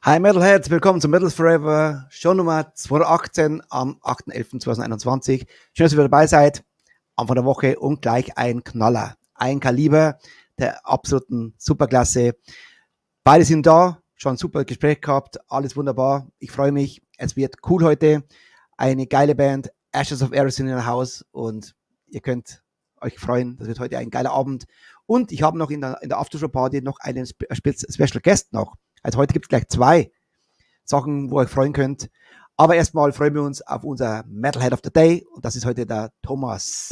Hi Metalheads, willkommen zum Metal Forever, Show Nummer 218 am 8.11.2021. Schön, dass ihr wieder dabei seid. Anfang der Woche und gleich ein Knaller. Ein Kaliber der absoluten Superklasse. Beide sind da, schon ein super Gespräch gehabt, alles wunderbar. Ich freue mich, es wird cool heute. Eine geile Band, Ashes of Eris in der Haus und ihr könnt euch freuen, das wird heute ein geiler Abend. Und ich habe noch in der Aftershow-Party noch einen Special Guest noch. Also heute gibt es gleich 2 Sachen, wo ihr euch freuen könnt. Aber erstmal freuen wir uns auf unser Metalhead of the Day und das ist heute der Thomas.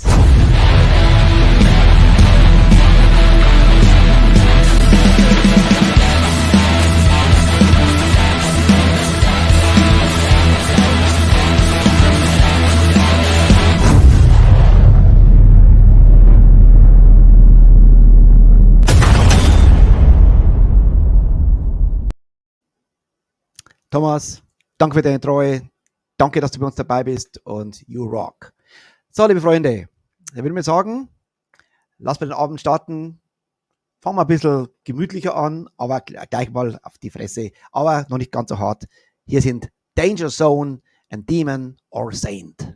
Thomas, danke für deine Treue. Danke, dass du bei uns dabei bist und you rock. So, liebe Freunde, ich würde mir sagen, lass wir den Abend starten. Fangen wir ein bisschen gemütlicher an, aber gleich mal auf die Fresse. Aber noch nicht ganz so hart. Hier sind Danger Zone and Demon or Saint.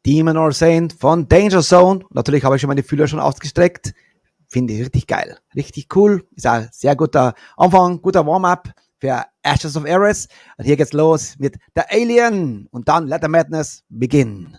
Demon or Saint von Danger Zone. Natürlich habe ich schon meine Fühler schon ausgestreckt. Finde ich richtig geil. Richtig cool. Ist ein sehr guter Anfang, guter Warm-up für Ashes of Ares. Und hier geht's los mit The Alien und dann Let the Madness begin.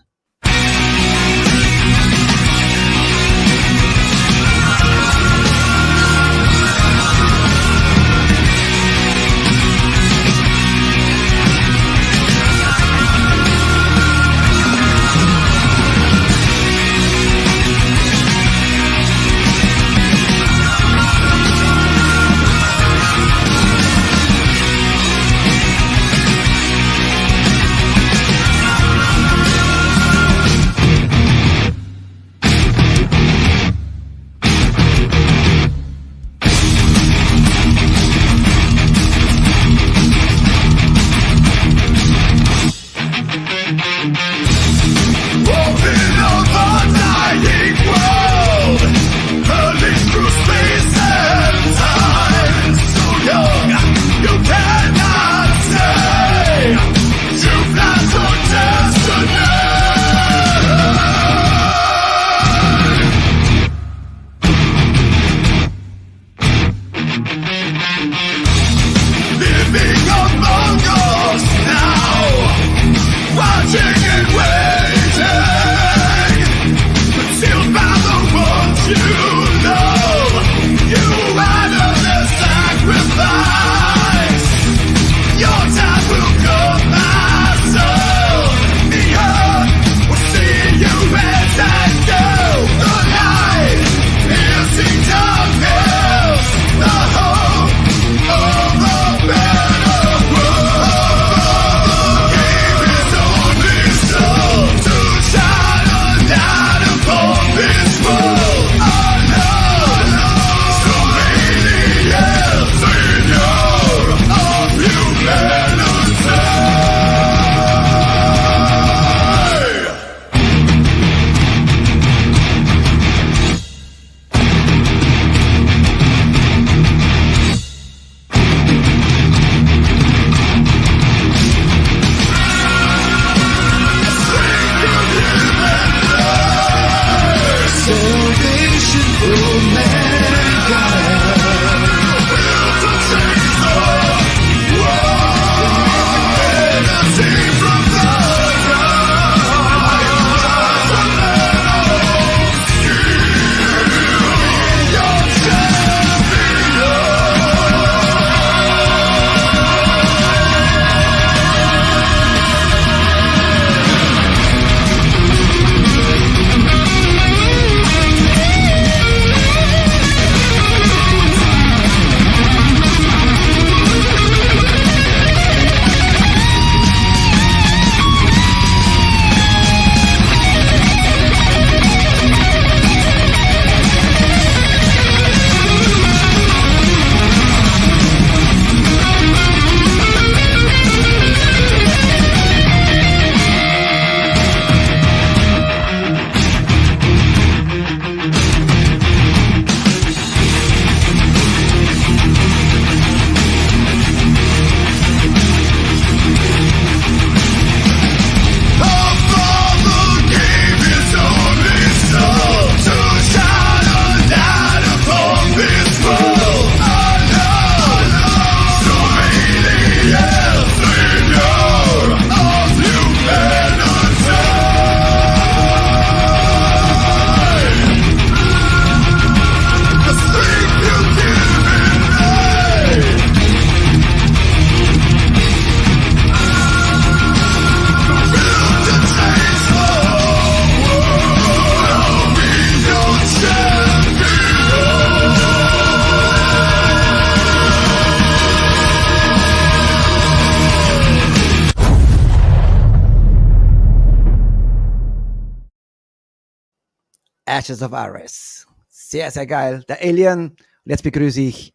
Ashes of Ares. Sehr, sehr geil. Der Alien. Und jetzt begrüße ich,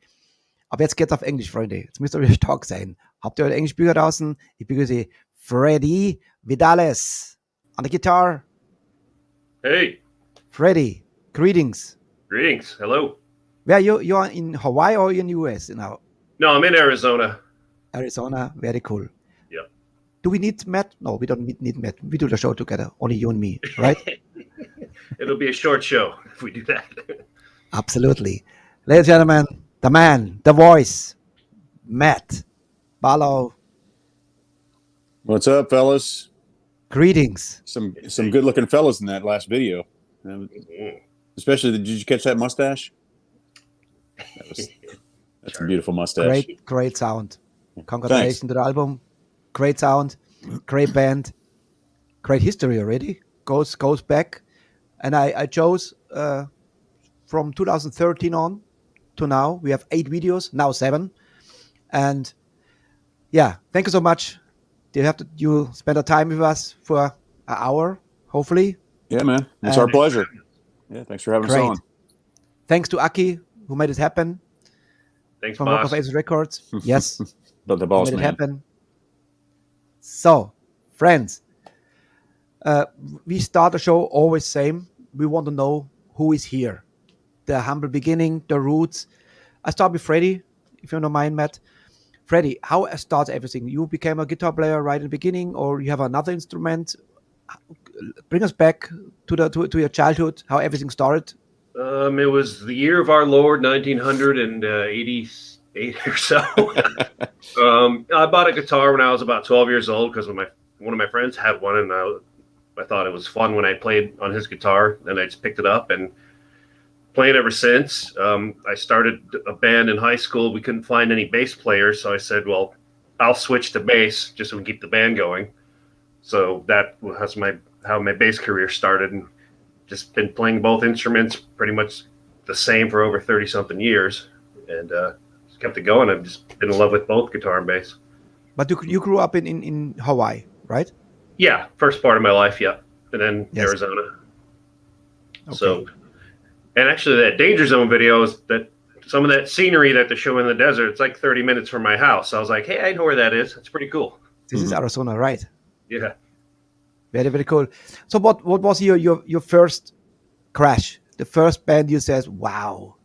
aber jetzt geht's auf Englisch, Freunde. Jetzt müsst ihr wieder stark sein. Habt ihr eure Englischbücher draußen? Ich begrüße Freddy Vidales on the guitar. Hey. Freddy, greetings. Greetings. Hello. Where you are in Hawaii or in US now? No, I'm in Arizona. Arizona, very cool. Yeah. Do we need Matt? No, we don't need Matt. We do the show together, only you and me, right? It'll be a short show if we do that. Absolutely. Ladies and gentlemen, the man, the voice, Matt Barlow. What's up, fellas? Greetings. Some good-looking fellas in that last video. Especially, did you catch that mustache? That's a beautiful mustache. Great sound. Congratulations to the album. Great sound, great band, great history already. Goes back, and I chose from 2013 on to now. We have 8 videos, now 7, and yeah, thank you so much. You spend the time with us for an hour, hopefully. Yeah, man, it's our pleasure. Yeah, thanks for having us on. Thanks to Aki who made it happen. Thanks, from boss. Rock of Ages Records. Yes, but the boss made man. it happen. So, friends, we start the show always same. We want to know who is here. The humble beginning, the roots. I start with Freddie, if you don't mind, Matt. Freddie, how starts everything? You became a guitar player right in the beginning, or you have another instrument? Bring us back to your childhood, how everything started. It was the year of our Lord, 1988 or so. I bought a guitar when I was about 12 years old because one of my friends had one, and I thought it was fun when I played on his guitar. And I just picked it up and played ever since. I started a band in high school. We couldn't find any bass players, so I said, well, I'll switch to bass just so we can keep the band going. So that was how my bass career started, and just been playing both instruments pretty much the same for over 30-something years, and just kept it going. I've just been in love with both guitar and bass. But you grew up in Hawaii, right? Yeah, first part of my life, yeah. And then Yes. Arizona. Okay. So, and actually that Danger Zone video is that some of that scenery that they're showing in the desert, it's like 30 minutes from my house. So I was like, hey, I know where that is. It's pretty cool. This is Arizona, right? Yeah. Very, very cool. So what was your first crash? The first band you said, wow.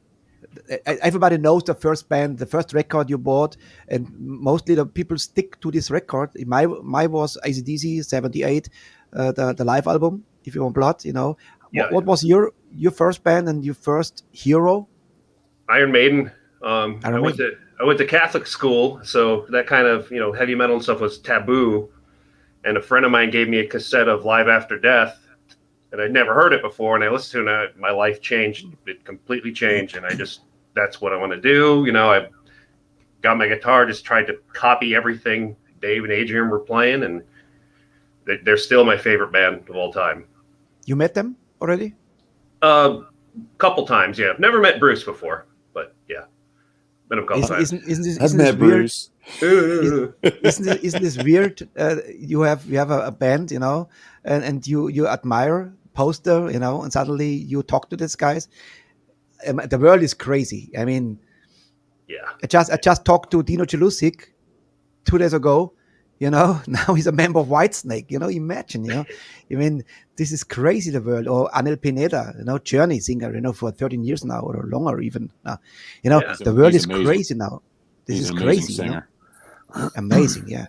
Everybody knows the first band, the first record you bought, and mostly the people stick to this record. My was AC/DC 78, the live album, If You Want Blood, you know. Yeah. What was your first band and your first hero? Iron Maiden. Iron I went to Catholic school, so that kind of, heavy metal and stuff was taboo. And a friend of mine gave me a cassette of Live After Death, and I'd never heard it before. And I listened to it, and my life changed. It completely changed, and that's what I want to do. I got my guitar, just tried to copy everything Dave and Adrian were playing, and they're still my favorite band of all time. You met them already? Couple times, yeah. Never met Bruce before, but yeah, met him a couple times. Isn't this weird? Isn't this weird? You have a band, and you admire poster, and suddenly you talk to these guys. The world is crazy. I mean, yeah. I just talked to Dino Jelusic 2 days ago. Now he's a member of Whitesnake. Imagine. I mean, this is crazy. The world. Or Anil Pineda, Journey singer, for 13 years now or longer even. Now, the world is amazing. Crazy now. This He's is an crazy. singer. Amazing, yeah.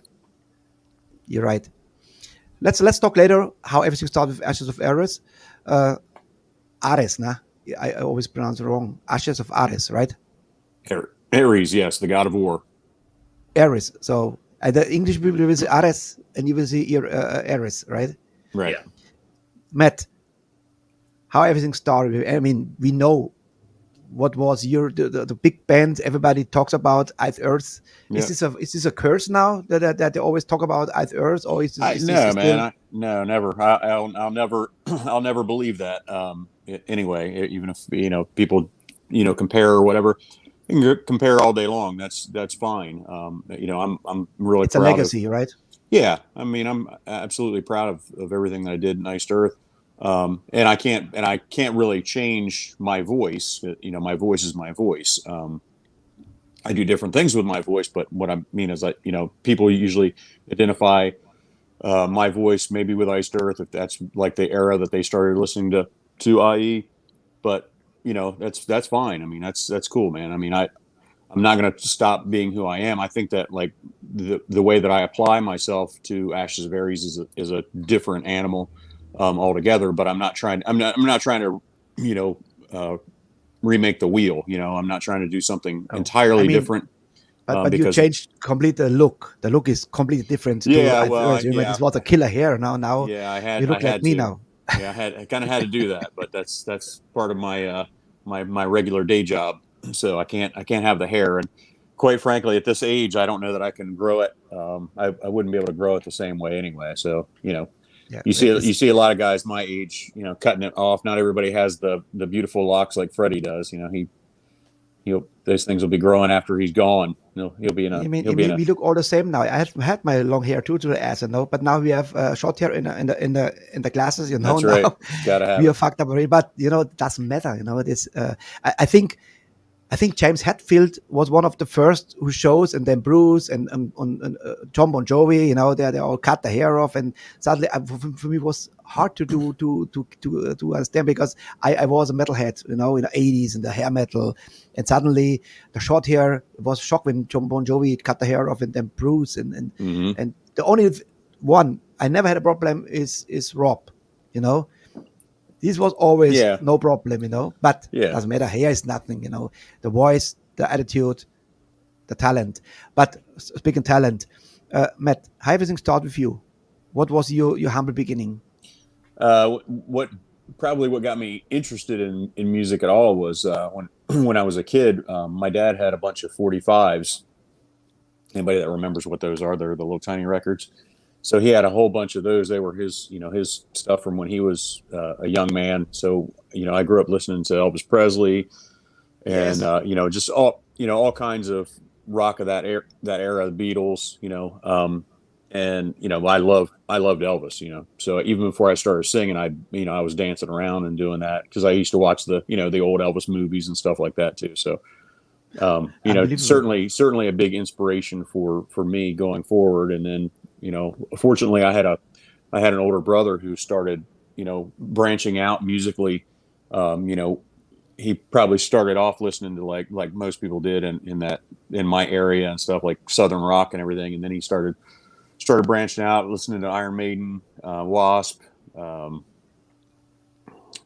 You're right. Let's talk later how everything started with Ashes of Ares. Ares, nah? I always pronounce it wrong. Ashes of Ares, right? Ares, yes, the god of war. Ares. So the English people will say Ares, and you will say Ares, right? Right. Yeah. Matt, how everything started. I mean, we know what was the big band everybody talks about, Ice Earth. Yeah. Is this a curse now that they always talk about Ice Earth, or is this? No, never. I'll never I'll never believe that. Anyway, even if people compare or whatever, you can compare all day long. That's fine. I'm really It's proud a legacy, right? Yeah, I mean, I'm absolutely proud of everything that I did in Iced Earth. And I can't really change my voice. My voice is my voice. I do different things with my voice, but what I mean is people usually identify my voice maybe with Iced Earth, if that's like the era that they started listening to IE. But that's fine. I mean, that's cool, man. I mean, I'm not going to stop being who I am. I think that like the way that I apply myself to Ashes of Aries is a different animal altogether. But I'm not trying to, you know, remake the wheel. You know, I'm not trying to do something entirely different. But you changed complete the look. The look is completely different. Yeah, this was a killer hair. Now, yeah, you look like me now. Yeah, I kind of had to do that, but that's part of my my regular day job. So I can't have the hair, and quite frankly, at this age, I don't know that I can grow it. I wouldn't be able to grow it the same way anyway. So you see a lot of guys my age, cutting it off. Not everybody has the beautiful locks like Freddie does. Those things will be growing after he's gone. He'll be in a. We look all the same now. I had my long hair too to the ass, but now we have short hair in the glasses. That's right. Now Gotta have we are fucked up already. But it doesn't matter. It's. I think James Hetfield was one of the first who shows, and then Bruce and John Bon Jovi. They all cut the hair off, and suddenly for me it was hard to do to understand, because I was a metalhead, in the 80s and the hair metal, and suddenly the short hair was a shock when John Bon Jovi cut the hair off, and then Bruce and the only one I never had a problem is Rob. This was always no problem, but doesn't matter. Hair is nothing, the voice, the attitude, the talent. But speaking talent, Matt, how everything started with you? What was your humble beginning? What got me interested in music at all was when I was a kid. My dad had a bunch of 45s. Anybody that remembers what those are? They're the little tiny records. So he had a whole bunch of those. They were his stuff from when he was a young man. So, I grew up listening to Elvis Presley and, just all kinds of rock of that era, the Beatles, and, I loved Elvis, so even before I started singing, I was dancing around and doing that because I used to watch the old Elvis movies and stuff like that too. So, certainly a big inspiration for me going forward. And then, fortunately I had an older brother who started, branching out musically. He probably started off listening to like most people did in my area and stuff like Southern rock and everything. And then he started branching out, listening to Iron Maiden, Wasp,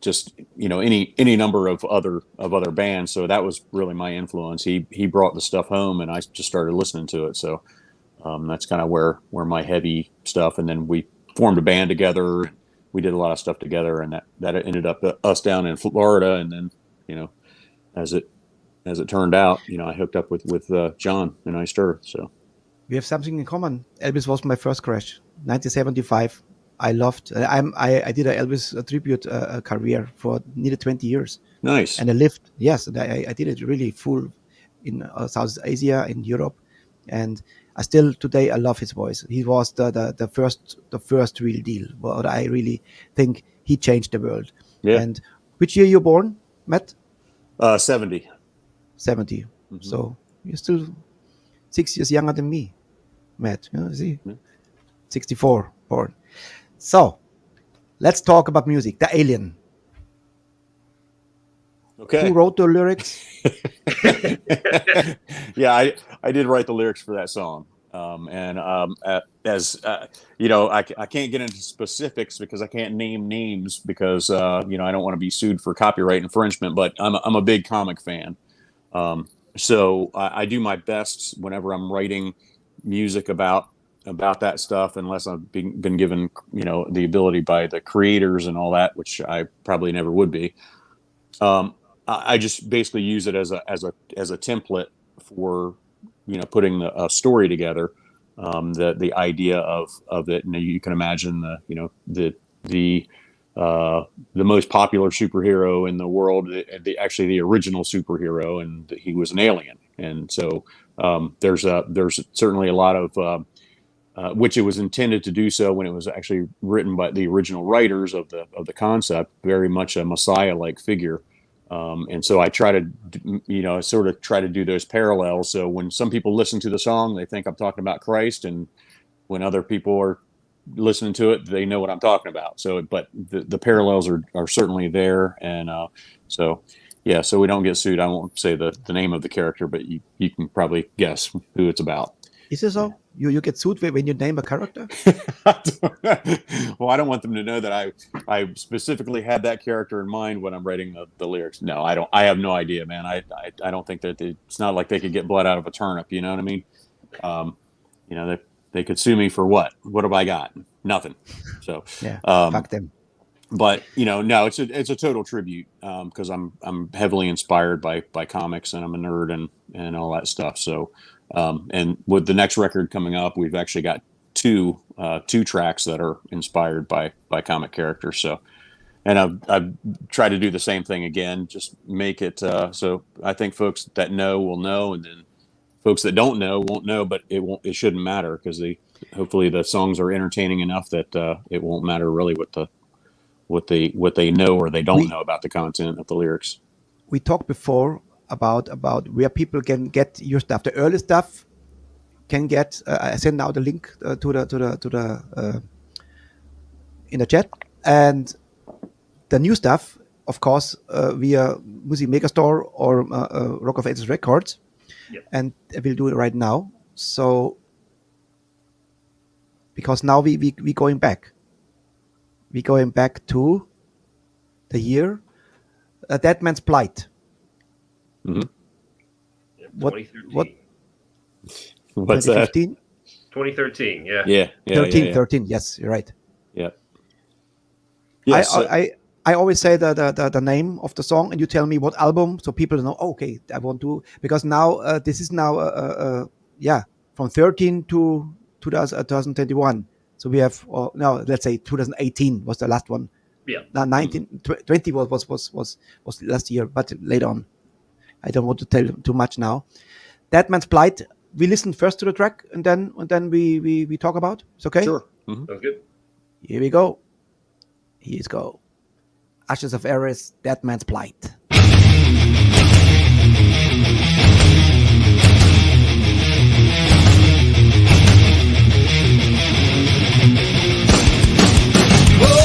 just, any number of other bands. So that was really my influence. He brought the stuff home and I just started listening to it. So, that's kind of where my heavy stuff, and then we formed a band together. We did a lot of stuff together, and that ended up us down in Florida. And then, as it turned out, I hooked up with John in Iced Earth. So we have something in common. Elvis was my first crush, 1975. I loved. I did an Elvis tribute career for nearly 20 years. Nice. And I lived. Yes, and I did it really full in South Asia, in Europe, and today I love his voice. He was the first real deal. But I really think he changed the world. Yeah. And which year you born, Matt? 70. 70. Mm-hmm. So you're still 6 years younger than me, Matt. See, 64 born. So let's talk about music. The Alien. Okay. Who wrote the lyrics? Yeah, I did write the lyrics for that song. I can't get into specifics because I can't name names because, I don't want to be sued for copyright infringement, but I'm a big comic fan. So I do my best whenever I'm writing music about that stuff, unless I've been given, the ability by the creators and all that, which I probably never would be. I just basically use it as a template for, putting a story together. The idea of it, and you can imagine the most popular superhero in the world, the original superhero, and he was an alien. And so there's certainly a lot of which it was intended to do so when it was actually written by the original writers of the concept, very much a Messiah-like figure. And so I try to, sort of try to do those parallels. So when some people listen to the song, they think I'm talking about Christ. And when other people are listening to it, they know what I'm talking about. So, but the parallels are certainly there. And so, yeah, so we don't get sued. I won't say the name of the character, but you can probably guess who it's about. Is it so? You get sued when you name a character? Well, I don't want them to know that I specifically had that character in mind when I'm writing the lyrics. No, I don't. I have no idea, man. I don't think that it's not like they could get blood out of a turnip. You know what I mean? You know, they could sue me for what? What have I got? Nothing. So Yeah, fuck them. But you know, no, it's a total tribute because I'm heavily inspired by comics, and I'm a nerd and all that stuff. So and with the next record coming up, we've actually got two tracks that are inspired by comic characters. So, and I've tried to do the same thing again, just make it so I think folks that know will know, and then folks that don't know won't know, but it shouldn't matter because hopefully the songs are entertaining enough that it won't matter really what they know or they don't know about the content of the lyrics. We talked before about where people can get your stuff. The early stuff can get. I send now the link to the in the chat, and the new stuff, of course, via Musik Megastore or Rock of Ages Records, and we'll do it right now. So because now we going back. We're going back to the year Dead Man's Plight. Mm-hmm. Yeah, What? What's that? 2013. Yeah. Yeah. 13. Yes, you're right. Yeah. Yes, I always say the name of the song, and you tell me what album, so people know. Oh, okay, I want to, because now this is now from 13 to 2021. So we have now, let's say 2018 was the last one. Yeah. Now 20 was last year, but later on. I don't want to tell too much now. Dead Man's Plight. We listen first to the track, and then we talk about. It's okay. Sure. Mm-hmm. Sounds good. Here we go. Here's go. Ashes of Eris, Dead Man's Plight. Oh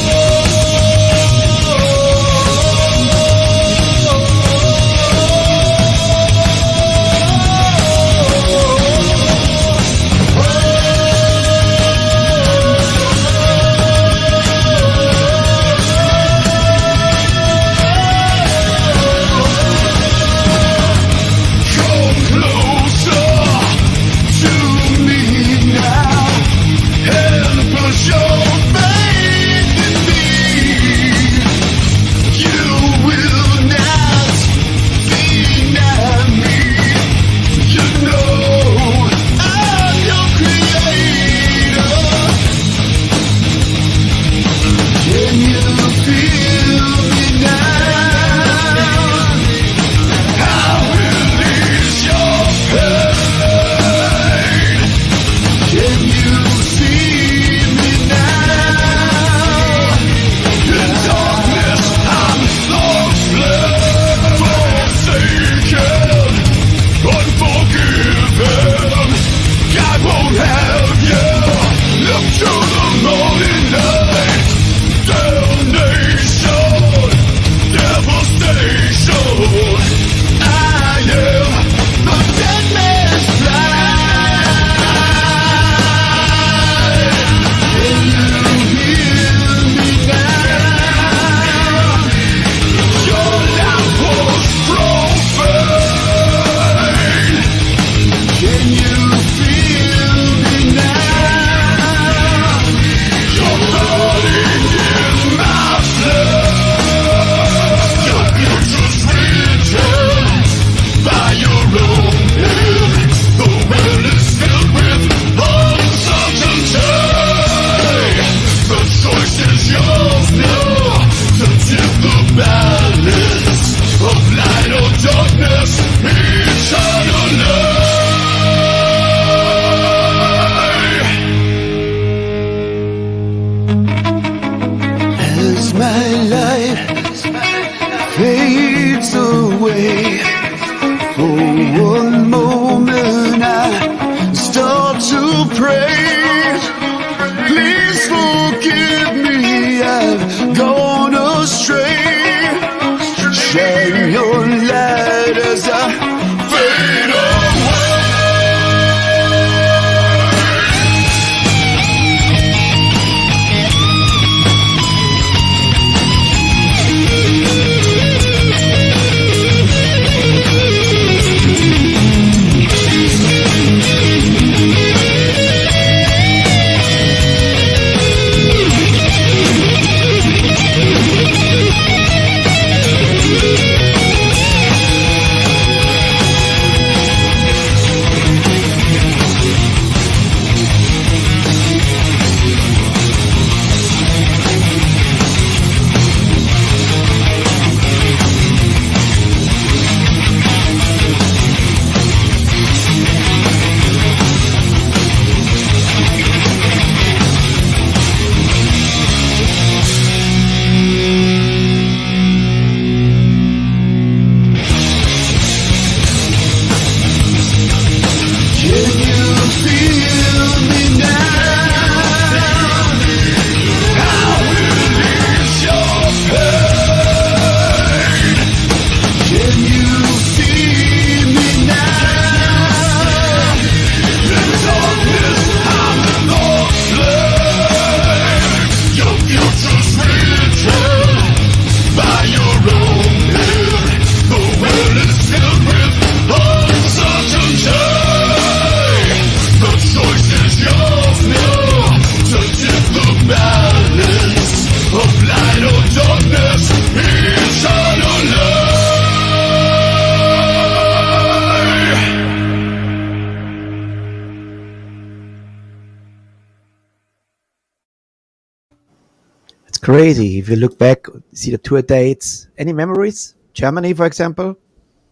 crazy. If you look back, see the tour dates. Any memories? Germany, for example.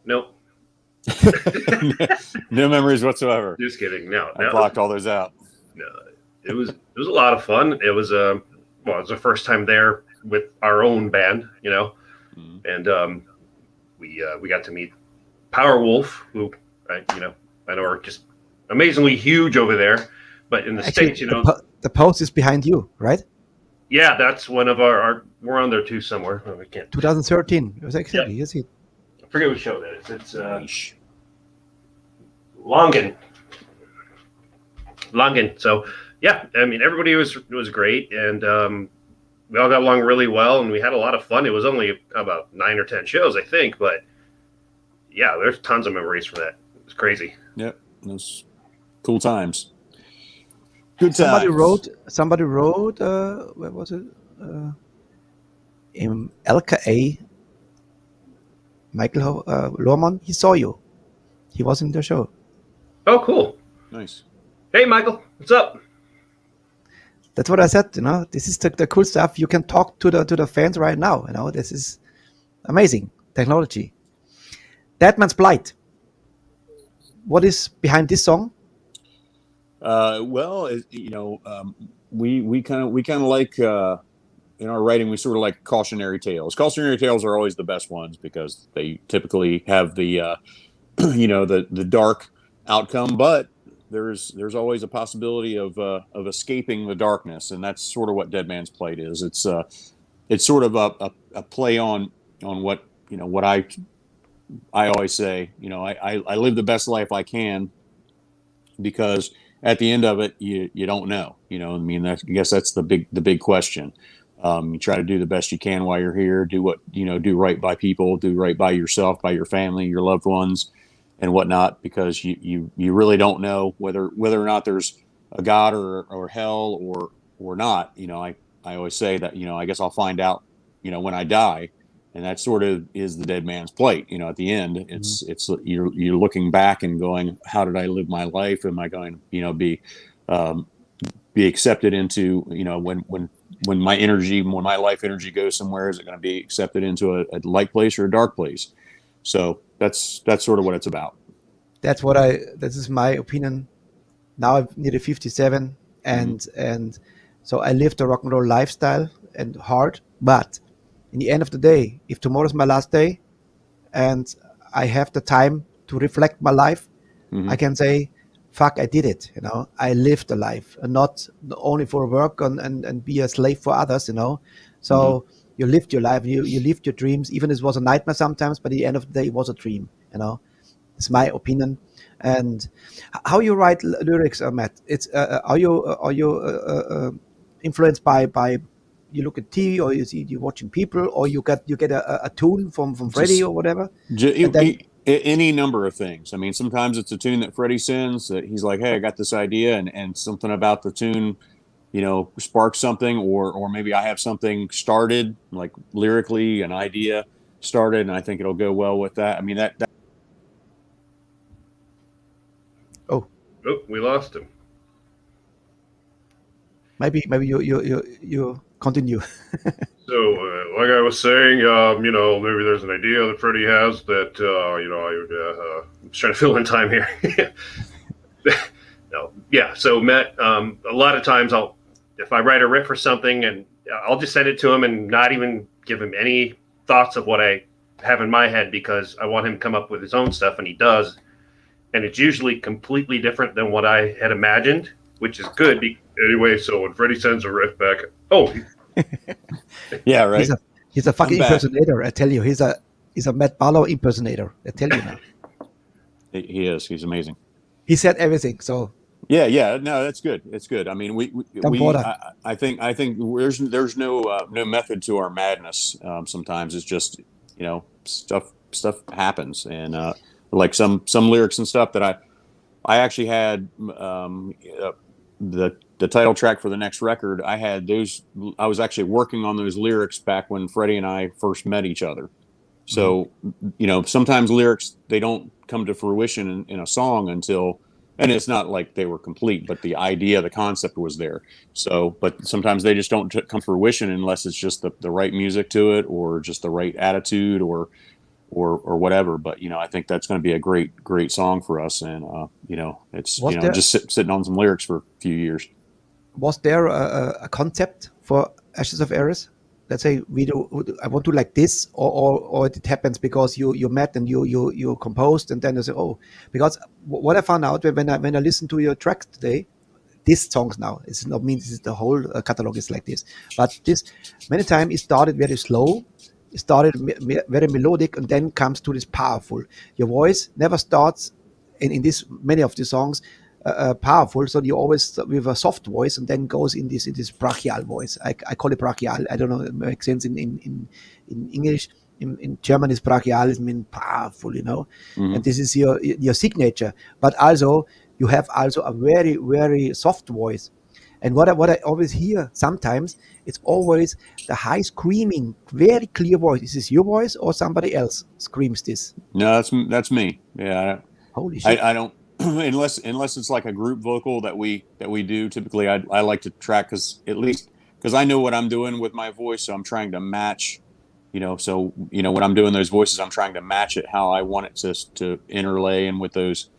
Nope. No memories whatsoever. Just kidding. No, I blocked all those out. No, it was a lot of fun. It was it was the first time there with our own band, and we got to meet Powerwolf, who I know are just amazingly huge over there. But in the Actually, States, the post is behind you, right? Yeah, that's one of our we're on there too somewhere. Oh, we can't. 2013. It was exactly. Yeah. You see. I forget what show that is. It's Longen. So yeah, I mean everybody was great, and we all got along really well, and we had a lot of fun. It was only about 9 or 10 shows, I think, but yeah, there's tons of memories from that. It was crazy. Yep, those cool times. Good Somebody times. wrote. Where was it? In LKA. Michael Lohmann. He saw you. He was in the show. Oh, cool. Nice. Hey, Michael, what's up? That's what I said. This is the cool stuff. You can talk to the fans right now. This is amazing technology. Dead Man's Blight. What is behind this song? Well, we kind of like in our writing, we sort of like cautionary tales. Cautionary tales are always the best ones because they typically have the the dark outcome, but there's always a possibility of escaping the darkness, and that's sort of what Dead Man's Blight is. It's sort of a play on what what I always say. I live the best life I can because at the end of it, you don't know. I guess that's the big question. You try to do the best you can while you're here. Do do right by people, do right by yourself, by your family, your loved ones, and whatnot. Because you really don't know whether or not there's a God or hell or not. I always say that I guess I'll find out when I die, and that sort of is the dead man's plight. At the end, it's you're looking back and going, how did I live my life? Am I going to be accepted into when my life energy goes somewhere, is it going to be accepted into a light place or a dark place? So that's sort of what it's about. This is my opinion. Now I'm nearly 57 and so I live the rock and roll lifestyle and hard, but in the end of the day, if tomorrow's my last day and I have the time to reflect my life, I can say, fuck, I did it. I lived a life, and not only for work and be a slave for others. So you lived your life, you lived your dreams, even if it was a nightmare sometimes. But at the end of the day, it was a dream. It's my opinion. And how you write lyrics, Matt? It's are you influenced by you look at TV, or you're watching people, or you get a tune from Freddie or whatever? Any number of things. I mean, sometimes it's a tune that Freddie sends that he's like, hey, I got this idea, and something about the tune, sparks something, or maybe I have something started, like lyrically, an idea started, and I think it'll go well with that. I mean, that Oh, we lost him. Maybe you continue. So, like I was saying, maybe there's an idea that Freddie has that, I'm trying to fill in time here. No, yeah. So, Matt, a lot of times if I write a riff or something, and I'll just send it to him and not even give him any thoughts of what I have in my head, because I want him to come up with his own stuff, and he does. And it's usually completely different than what I had imagined, which is good. Anyway, so when Freddie sends a riff back, yeah, right. He's a fucking impersonator. I tell you, he's a Matt Barlow impersonator. I tell you now. He is. He's amazing. He said everything. So yeah. No, that's good. It's good. I mean, I think there's no method to our madness. Sometimes it's just stuff happens, and like some lyrics and stuff that I actually had the title track for the next record. I had those. I was actually working on those lyrics back when Freddie and I first met each other. So sometimes lyrics, they don't come to fruition in a song until And it's not like they were complete, but the idea, the concept was there. So, but sometimes they just don't come to fruition unless it's just the right music to it, or just the right attitude, or whatever. But I think that's going to be a great song for us. And it's just sitting on some lyrics for a few years. Was there a concept for Ashes of Eris? Let's say I want to like this, or it happens because you met and you composed, and then you say, oh, because what I found out when I listen to your tracks today, these songs now, it's not mean this is the whole catalog is like this, but this many times it started very slow, it started very melodic, and then comes to this powerful. Your voice never starts in this many of the songs. Powerful, so you always with a soft voice, and then goes in this brachial voice. I call it brachial. I don't know, it makes sense in English. In German, is brachial, it means powerful, Mm-hmm. And this is your signature. But also you have also a very very soft voice. And what I always hear sometimes, it's always the high screaming, very clear voice. Is this your voice or somebody else screams this? No, that's me. Yeah. Holy shit! I don't. Unless it's like a group vocal that we do, typically I like to track because I know what I'm doing with my voice, so I'm trying to match, so when I'm doing those voices, I'm trying to match it how I want it to interlay and with those,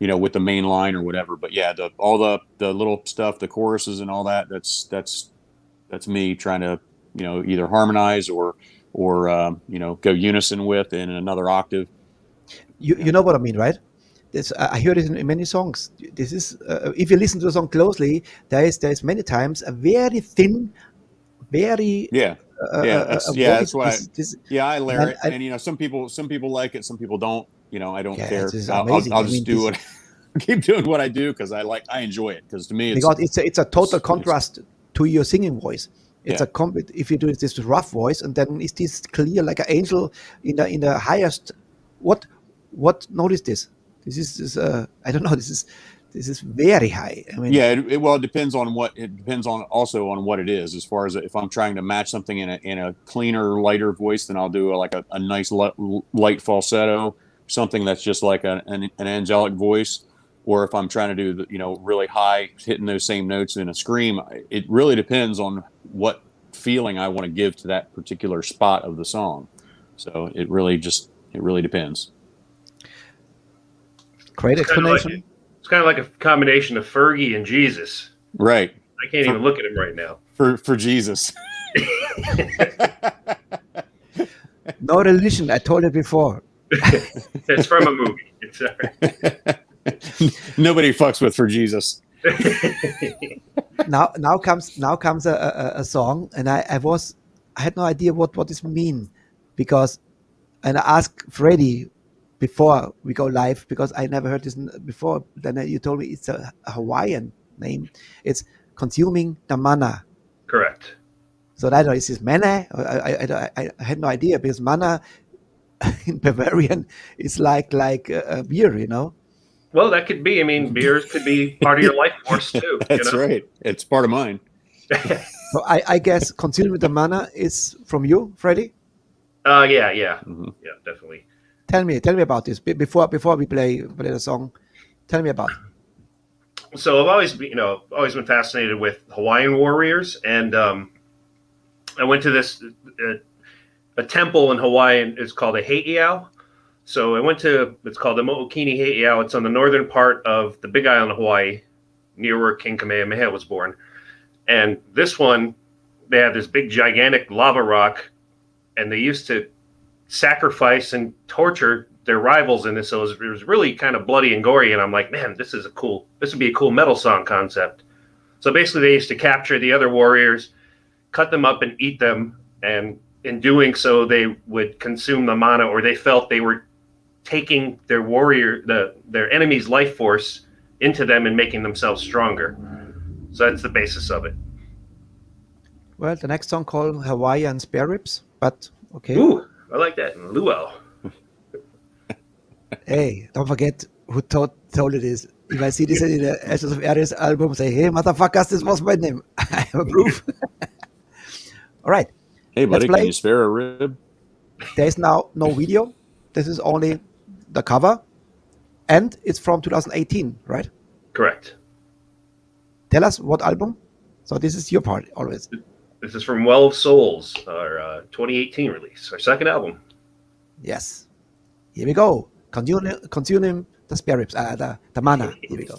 with the main line or whatever. But yeah, all the little stuff, the choruses and all that, that's me trying to either harmonize or go unison with in another octave. You know what I mean, right? I heard it in many songs. This is if you listen to the song closely, there is many times a very thin, very that's why. I layer it, and some people like it, some people don't. I don't care. I'll just do it. Keep doing what I do because I enjoy it, because to me it's a total contrast to your singing voice. It's a complete. If you do this rough voice, and then it's this clear like an angel in the highest. What notice this? This is I don't know. This is very high. I mean, it depends on what also on what it is. As far as if I'm trying to match something in a cleaner, lighter voice, then I'll do a nice light falsetto, something that's just like an angelic voice. Or if I'm trying to do really high, hitting those same notes in a scream, it really depends on what feeling I want to give to that particular spot of the song. So it really depends. Great explanation. It's kind of like a combination of Fergie and Jesus. Right. I can't even look at him right now. For Jesus. No religion. I told it before. It's from a movie. It's all right. Nobody fucks with For Jesus. now comes a song, and I had no idea what this mean, because, and I asked Freddie before we go live, because I never heard this before. Then you told me it's a Hawaiian name. It's consuming the mana. Correct. So I don't know, is this mana? I had no idea, because mana in Bavarian is like a beer, you know. Well, that could be. I mean, beers could be part of your life force too. That's right. It's part of mine. So I guess consuming the mana is from you, Freddie? Yeah. Mm-hmm. Yeah, definitely. Tell me about this before we play the song. Tell me about it. So I've always been fascinated with Hawaiian warriors, and I went to this a temple in Hawaii. It's called a Heiau. So I went to, it's called the Mo'okini Heiau. It's on the northern part of the Big Island of Hawaii, near where King Kamehameha was born. And this one, they have this big, gigantic lava rock, and they used to sacrifice and torture their rivals in this. So it was really kind of bloody and gory. And I'm like, man, this would be a cool metal song concept. So basically, they used to capture the other warriors, cut them up, and eat them. And in doing so, they would consume the mana, or they felt they were taking their their enemy's life force into them and making themselves stronger. So that's the basis of it. Well, the next song called Hawaiian Spare Ribs, but okay. Ooh, I like that. Luau. Hey, don't forget who told it is. If I see this in the Ashes of Eris album, say, hey, motherfuckers, this was my name. I have a proof. All right. Hey, buddy, can you spare a rib? There's now no video. This is only the cover and it's from 2018, right? Correct. Tell us what album. So this is your part always. This is from Well of Souls, our 2018 release, our second album. Yes. Here we go. Consuming the spirits, the mana. Here we go.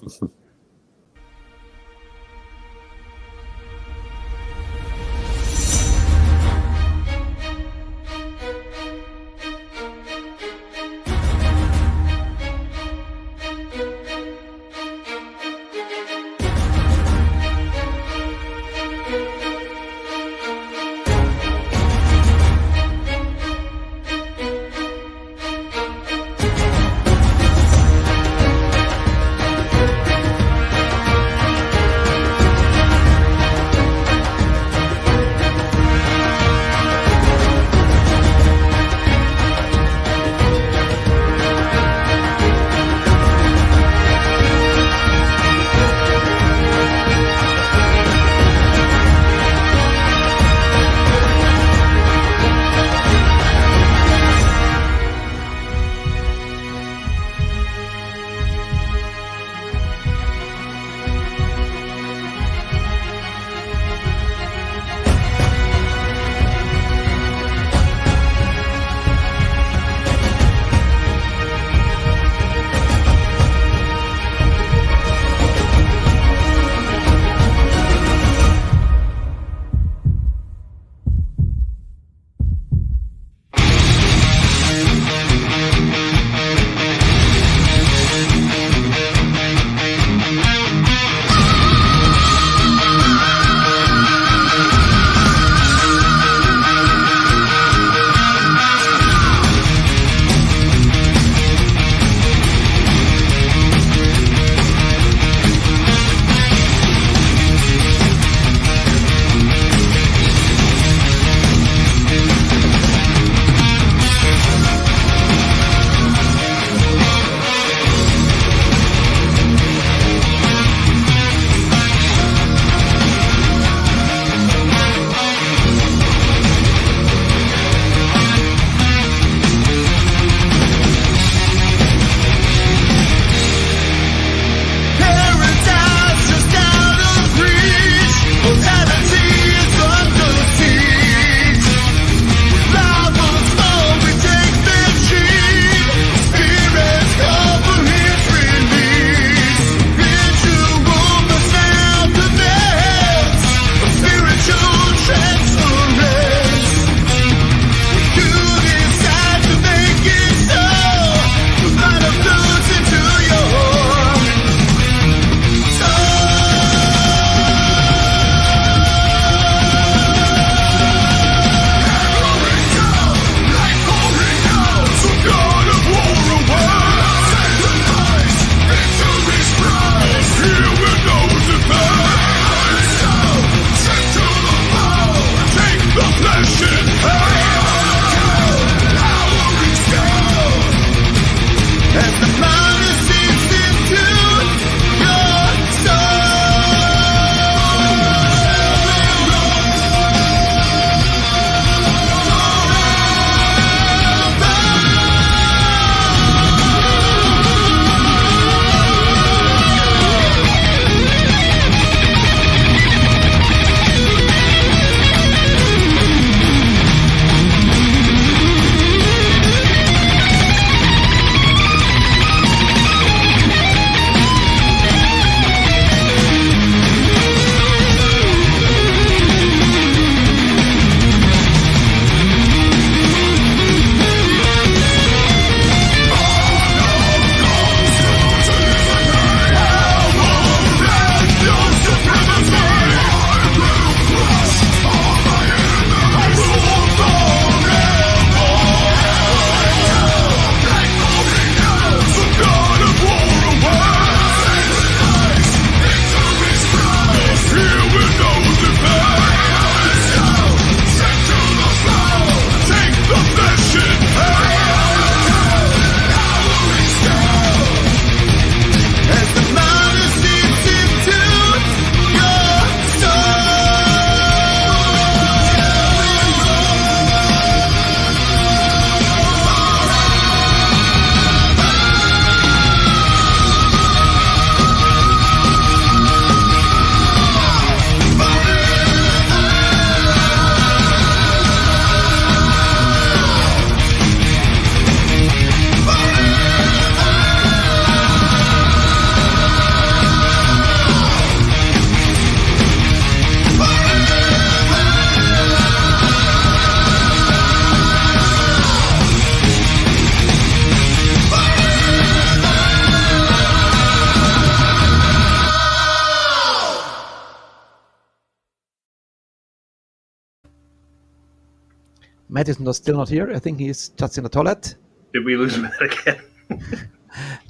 Matt is still not here. I think he's just in the toilet. Did we lose Matt again?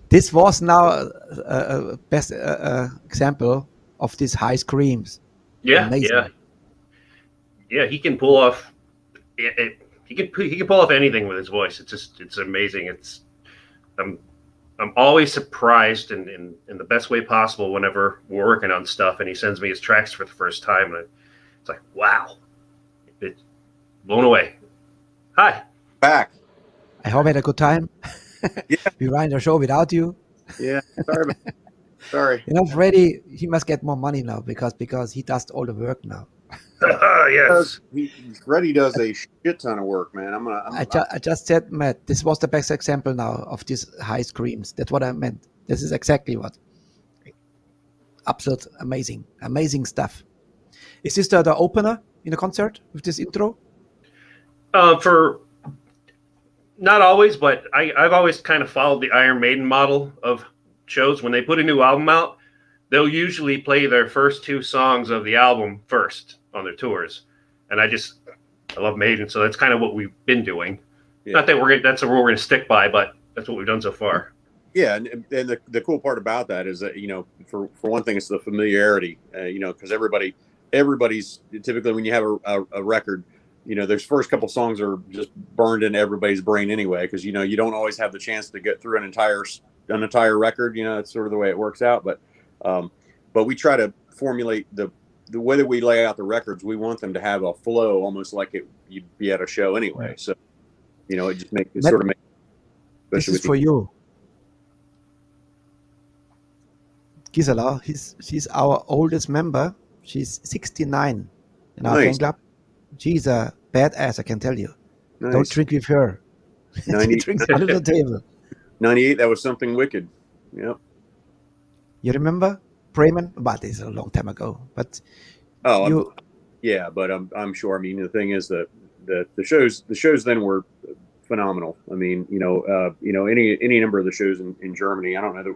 This was now a best example of these high screams. Yeah, Amazing. yeah. He can pull off. He can pull off anything with his voice. It's amazing. I'm always surprised in the best way possible whenever we're working on stuff and he sends me his tracks for the first time, and it's like, wow, it's blown away. Hi, Back. I hope you had a good time. Yeah. We ran the show without you. Yeah. Sorry. Sorry. You know, Freddie, he must get more money now because he does all the work now. Yes. Freddie does a shit ton of work, man. I just said, Matt, this was the best example now of these high screams. That's what I meant. This is exactly what. Absolute amazing stuff. Is this the opener in the concert with this intro? For not always, but I've always kind of followed the Iron Maiden model of shows. When they put a new album out, they'll usually play their first 2 songs of the album first on their tours. And I love Maiden, so that's kind of what we've been doing. Yeah. Not that that's a rule we're going to stick by, but that's what we've done so far. Yeah, and the cool part about that is that, you know, for one thing, it's the familiarity, you know, because everybody's typically, when you have a record, you know, those first couple songs are just burned into everybody's brain anyway, because, you know, you don't always have the chance to get through an entire record. You know, it's sort of the way it works out. But we try to formulate the way that we lay out the records. We want them to have a flow, almost like you'd be at a show anyway. Right. So, you know, it just makes it sort of make. This is for you, Gisela. She's our oldest member. She's 69 in our fan club. She's a badass, I can tell you. Nice. Don't drink with her. She drinks under the table. 98, that was something wicked. Yep. You remember Bremen? But it's a long time ago. But yeah, but I'm sure. I mean, the thing is that the shows then were phenomenal. I mean, you know, any number of the shows in Germany. I don't know that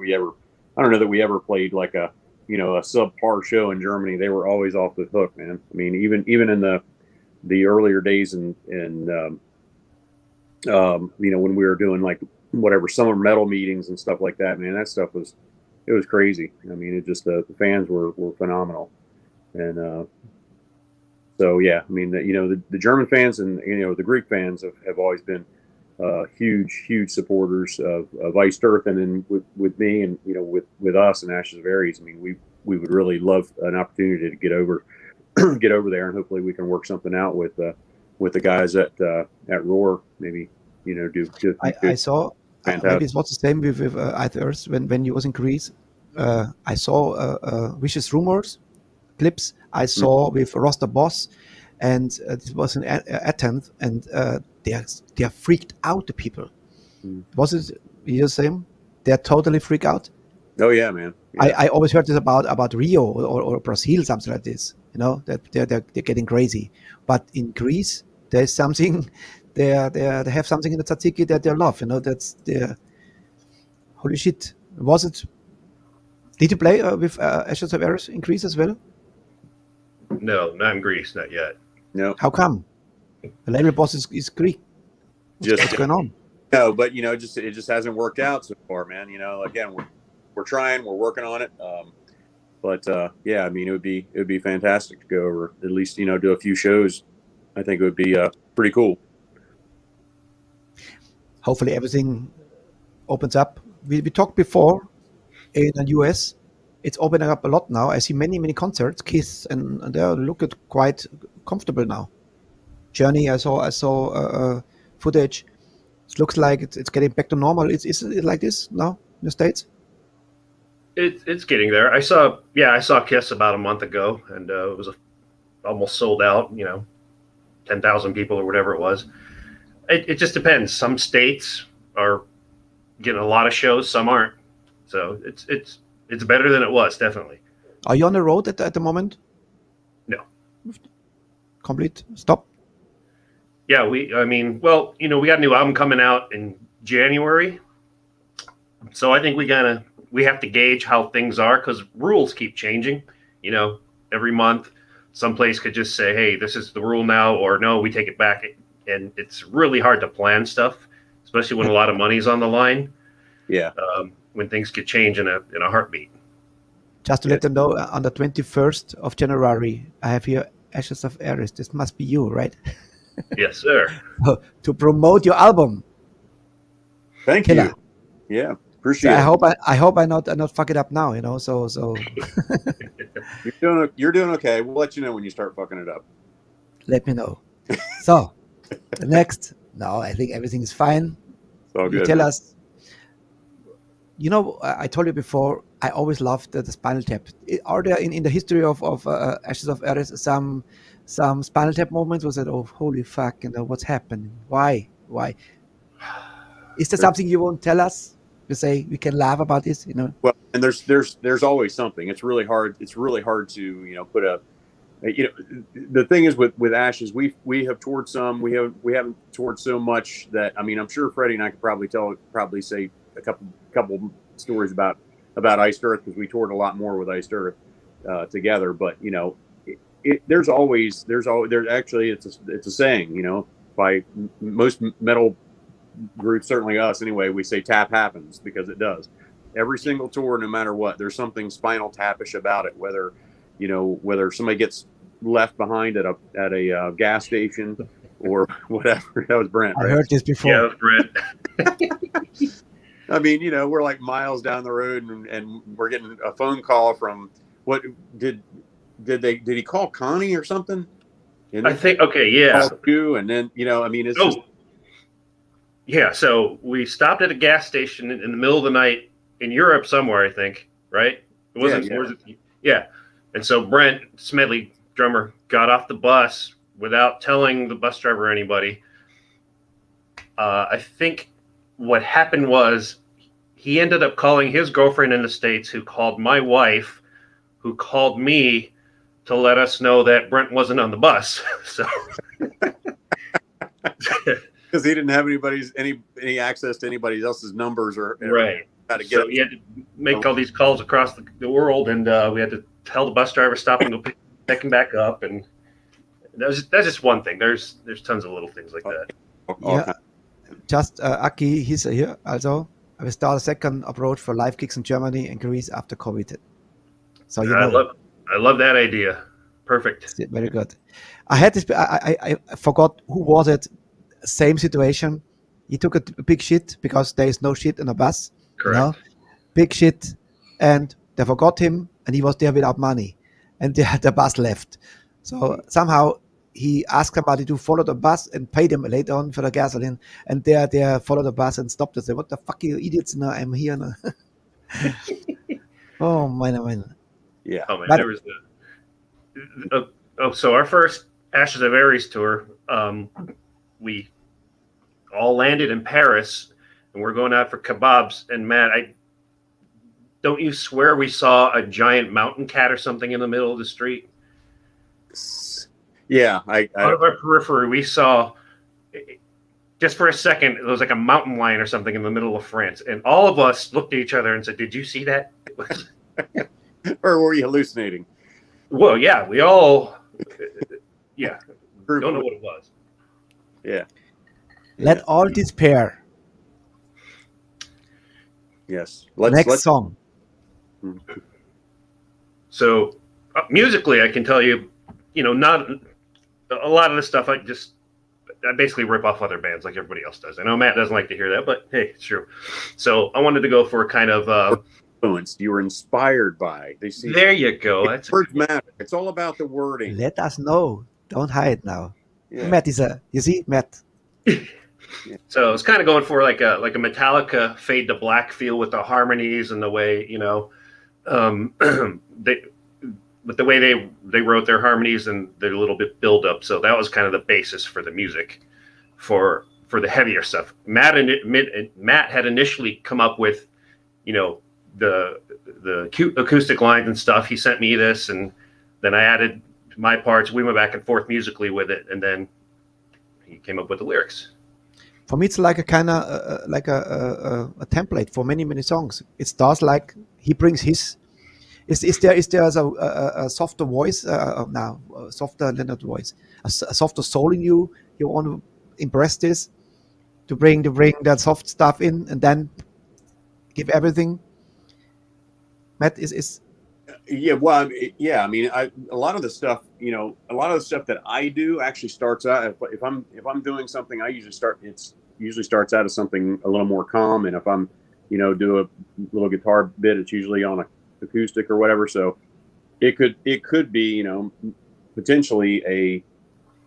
we ever played like a subpar show in Germany. They were always off the hook, man. I mean, even in the earlier days and you know, when we were doing like whatever summer metal meetings and stuff like that, man, that stuff was crazy. I mean, it just the fans were phenomenal. And so yeah, I mean, you know, the German fans and, you know, the Greek fans have always been huge supporters of Iced Earth, and then with me and, you know, with us and Ashes of Aries. I mean, we would really love an opportunity to get over there, and hopefully we can work something out with the guys at Roar. Maybe, you know, do I saw maybe it was the same with Iced Earth when you was in Greece. I saw Vicious Rumors clips. I saw with Roster Boss, and it was in Athens, and they are freaked out, the people. Was it the same? They're totally freaked out. Oh yeah, man. Yeah. I always heard this about Rio or Brazil, something like this. You know, that they're getting crazy. But in Greece, there's something. They have something in the tzatziki that they love. You know, that's their holy shit. Was it? Did you play with Ashes of Aries in Greece as well? No, not in Greece, not yet. No. How come? The label boss is Greek. What's going on? No, but you know, it just hasn't worked out so far, man. You know, again, we're trying, we're working on it. But yeah, I mean, it would be fantastic to go over, at least, you know, do a few shows. I think it would be pretty cool. Hopefully everything opens up. We talked before in the US. It's opening up a lot now. I see many concerts, Kiss, and they look quite comfortable now. Journey, I saw footage. It looks like it's getting back to normal. Is it like this now in the States? It's getting there. I saw Kiss about a month ago, and it was almost sold out. You know, 10,000 people or whatever it was. It just depends. Some states are getting a lot of shows, some aren't. So it's better than it was, definitely. Are you on the road at the moment? No. Complete stop? Yeah, well, you know, we got a new album coming out in January. So I think we have to gauge how things are, because rules keep changing. You know, every month, some place could just say, hey, this is the rule now, or no, we take it back and it's really hard to plan stuff, especially when a lot of money's on the line. Yeah. When things could change in a heartbeat. Just to let them know, on the 21st of January, I have here Ashes of Eris. This must be you, right? Yes, sir. To promote your album. Thank Killer. you. Yeah, appreciate So it. I hope I not fuck it up now, you know. So You're doing okay. We'll let you know when you start fucking it up. let me know. So the next, no, I think everything is fine. It's all You good. tell us. You know, I told you before, I always loved the Spinal Tap. Are there in the history of Ashes of Eris some Spinal Tap moments? Was it, oh, holy fuck, you know, what's happening? Why? Is there something you won't tell us? You say we can laugh about this, you know? Well, and there's always something. It's really hard. It's really hard to, you know, put a, you know, the thing is with Ashes, we have toured some. We haven't toured so much that, I mean, I'm sure Freddie and I could probably say a couple stories about Iced Earth, because we toured a lot more with Iced Earth together. But you know, there's actually it's a saying, you know, by most metal groups, certainly us anyway, we say tap happens, because it does. Every single tour, no matter what, there's something Spinal Tap-ish about it. Whether somebody gets left behind at a gas station or whatever. That was Brent. Right? I heard this before. Yeah, Brent. I mean, you know, we're like miles down the road, and we're getting a phone call from what did he call Connie or something? I think, okay, yeah. You, and then, you know, I mean, it's just, yeah. So we stopped at a gas station in the middle of the night in Europe somewhere, I think, right? It wasn't. Yeah. And so Brent Smedley, drummer, got off the bus without telling the bus driver or anybody. I think what happened was he ended up calling his girlfriend in the States, who called my wife, who called me to let us know that Brent wasn't on the bus. So because he didn't have any access to anybody else's numbers or right. How to get so he had to make all these calls across the world, and we had to tell the bus driver stop and go pick him back up. And that's just one thing. There's tons of little things like that. Yeah. Just Aki, he's here also. I will start a second approach for live gigs in Germany and Greece after COVID. So you know. I love that idea. Perfect. Very good. I had this. I forgot who was it. Same situation. He took a big shit because there is no shit in a bus. Correct. You know? Big shit, and they forgot him, and he was there without money, and the bus left. So somehow he asked somebody to follow the bus and pay them later on for the gasoline, and they followed the bus and stopped and said, "What the fuck, you idiots? Now I'm here now." Oh man. Yeah. Oh man, there was so our first Ashes of Eris tour, we all landed in Paris, and we're going out for kebabs. And Matt, don't you swear we saw a giant mountain cat or something in the middle of the street? Yeah, out of our periphery, we saw, just for a second, it was like a mountain lion or something in the middle of France, and all of us looked at each other and said, "Did you see that?" Or were you hallucinating? Well, yeah, we all, yeah, don't know what it was. Yeah. Let all despair. Yes. Next song. So, musically, I can tell you, you know, not a lot of the stuff. I basically rip off other bands like everybody else does. I know Matt doesn't like to hear that, but hey, it's true. So I wanted to go for a kind of influenced. You were inspired by. There you go. That's words matter. It's all about the wording. Let us know. Don't hide now. Yeah. Matt is you see, Matt. So it's kind of going for like a Metallica Fade to Black feel with the harmonies and the way, you know, with the way they wrote their harmonies and their little bit build up. So that was kind of the basis for the music for the heavier stuff. Matt had initially come up with, you know, the acoustic lines and stuff. He sent me this, and then I added my parts. We went back and forth musically with it, and then he came up with the lyrics. For me, it's like a kind of like a template for many songs. It starts like he brings his. Is there a softer voice now? Softer, not voice. A softer soul in you. You want to impress this, to bring that soft stuff in and then give everything? Matt, is Yeah, well, yeah. I mean, a lot of the stuff that I do actually starts out. If I'm doing something, it usually starts out as something a little more calm. And if I'm, do a little guitar bit, it's usually on a acoustic or whatever. So it could be, potentially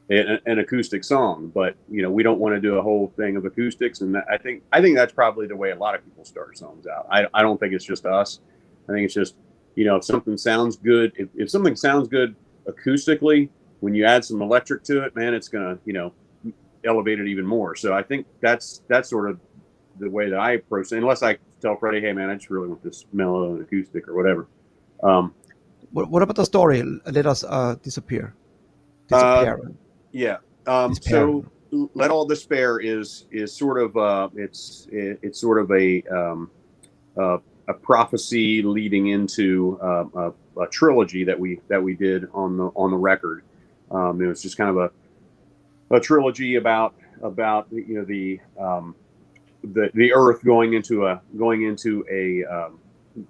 an acoustic song, but we don't want to do a whole thing of acoustics. And I think that's probably the way a lot of people start songs out. I don't think it's just us. I think it's just, if something sounds good, if something sounds good acoustically, when you add some electric to it, man, it's gonna, elevate it even more. So I think that's sort of the way that I approach it. Unless I tell Freddie, hey man, I just really want this mellow and acoustic or whatever. What about the story? Let us disappear. Yeah. So Let All Despair is sort of it's sort of a prophecy leading into a trilogy that we did on the record. It was just kind of a trilogy about the Earth going into a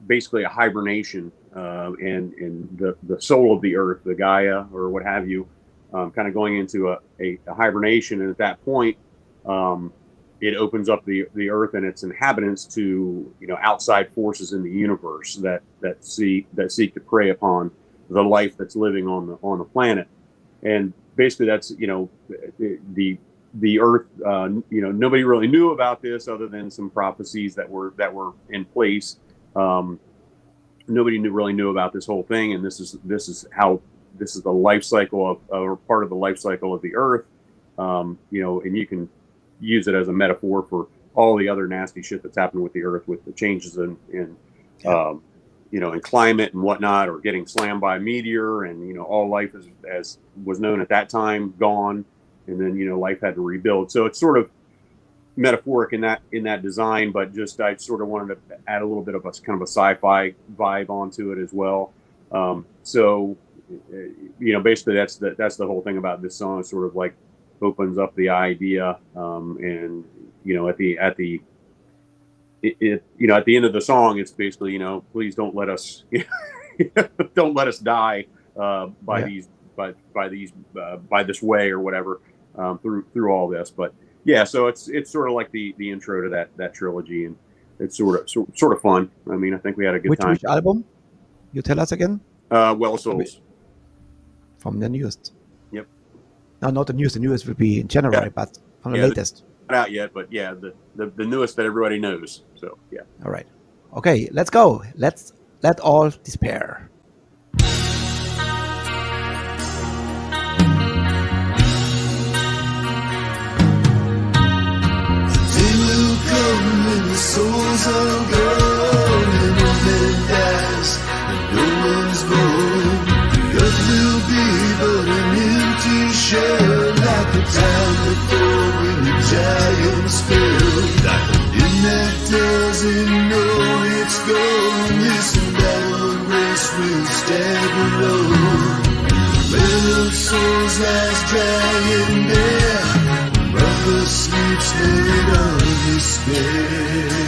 basically a hibernation, and the soul of the Earth, the Gaia or what have you, kind of going into a hibernation, and at that point, it opens up the Earth and its inhabitants to outside forces in the universe that seek to prey upon the life that's living on the planet. And basically, that's the Earth. Nobody really knew about this other than some prophecies that were in place. Nobody really knew about this whole thing, and this is the life cycle or part of the life cycle of the Earth. And you can use it as a metaphor for all the other nasty shit that's happened with the Earth, with the changes in climate and whatnot, or getting slammed by a meteor, and all life as was known at that time gone, and then life had to rebuild. So it's sort of metaphoric in that design, but just I sort of wanted to add a little bit of a kind of a sci-fi vibe onto it as well. So basically that's the whole thing about this song. It's sort of like opens up the idea, and at the end of the song, it's basically please don't let us don't let us die by this way or whatever, through all this. But yeah, so it's sort of like the intro to that trilogy, and it's sort of fun. I mean, I think we had a good time. Which album? You tell us again. Well Souls. From the newest. Yep. No, not the newest. The newest will be in January, but from the latest. Not out yet, but yeah, the newest that everybody knows. So yeah. All right. Okay, let's go. Let's let all despair. Souls are gone and the man dies and no one's born. The earth will be but an empty shell, like the time before when the giants fell. Like a wind that doesn't know it's gone. This battle race will stagger on. The well of souls lies dry and bare. Brother sleeps laid on despair.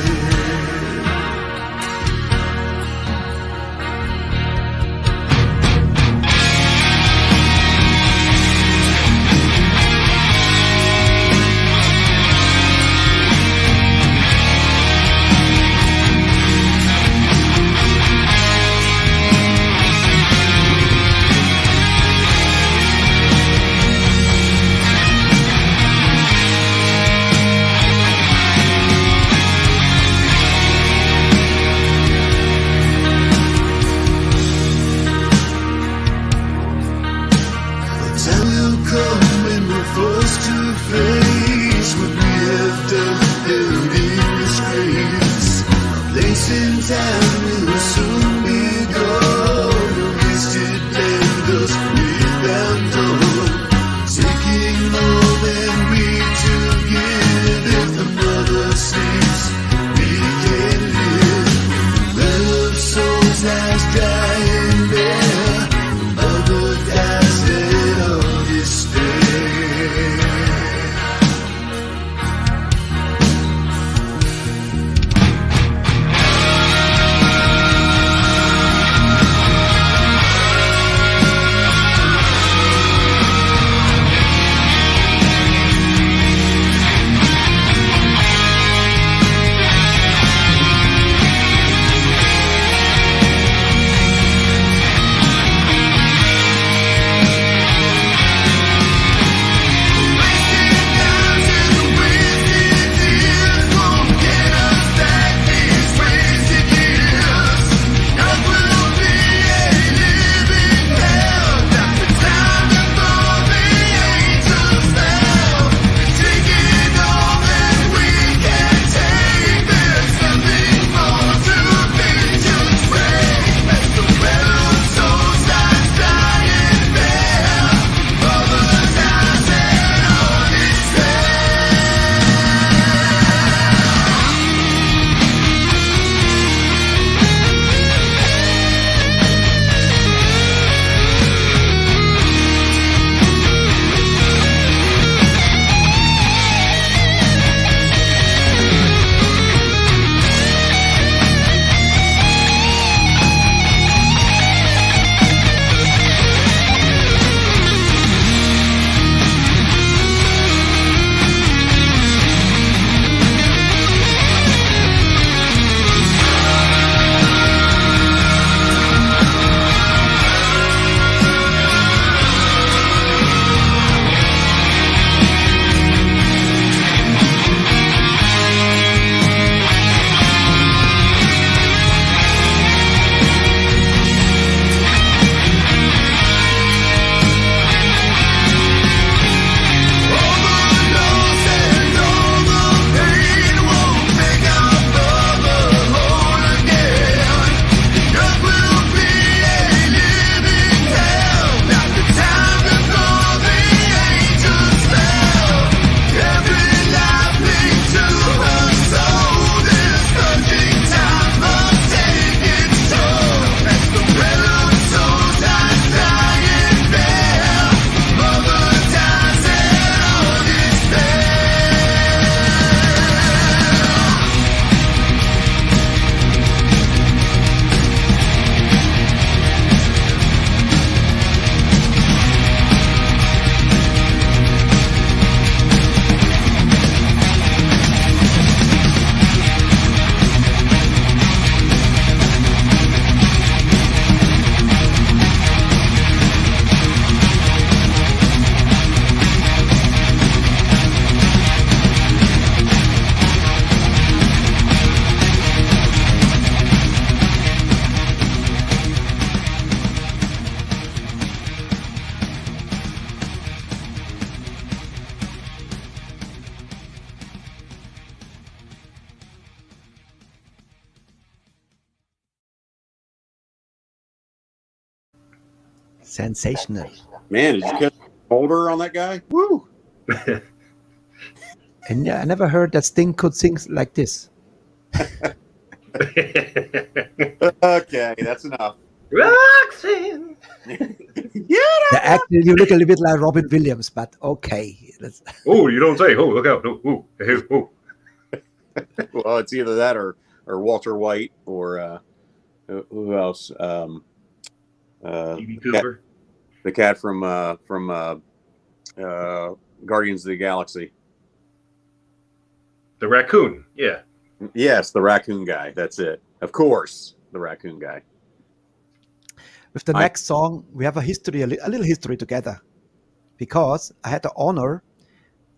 Sensational. Man, did you catch the holder on that guy? Woo! And yeah, I never heard that Sting could sing like this. Okay, that's enough. Roxanne. Actually, you look a little bit like Robin Williams, but okay. Oh, you don't say. Oh, look out. No, ooh, hey, ooh. Well, it's either that or Walter White or who else? E.B. Cooper. The cat from Guardians of the Galaxy. The raccoon. Yeah. Yes, the raccoon guy. That's it. Of course, the raccoon guy. With the next song, we have a little history together, because I had the honor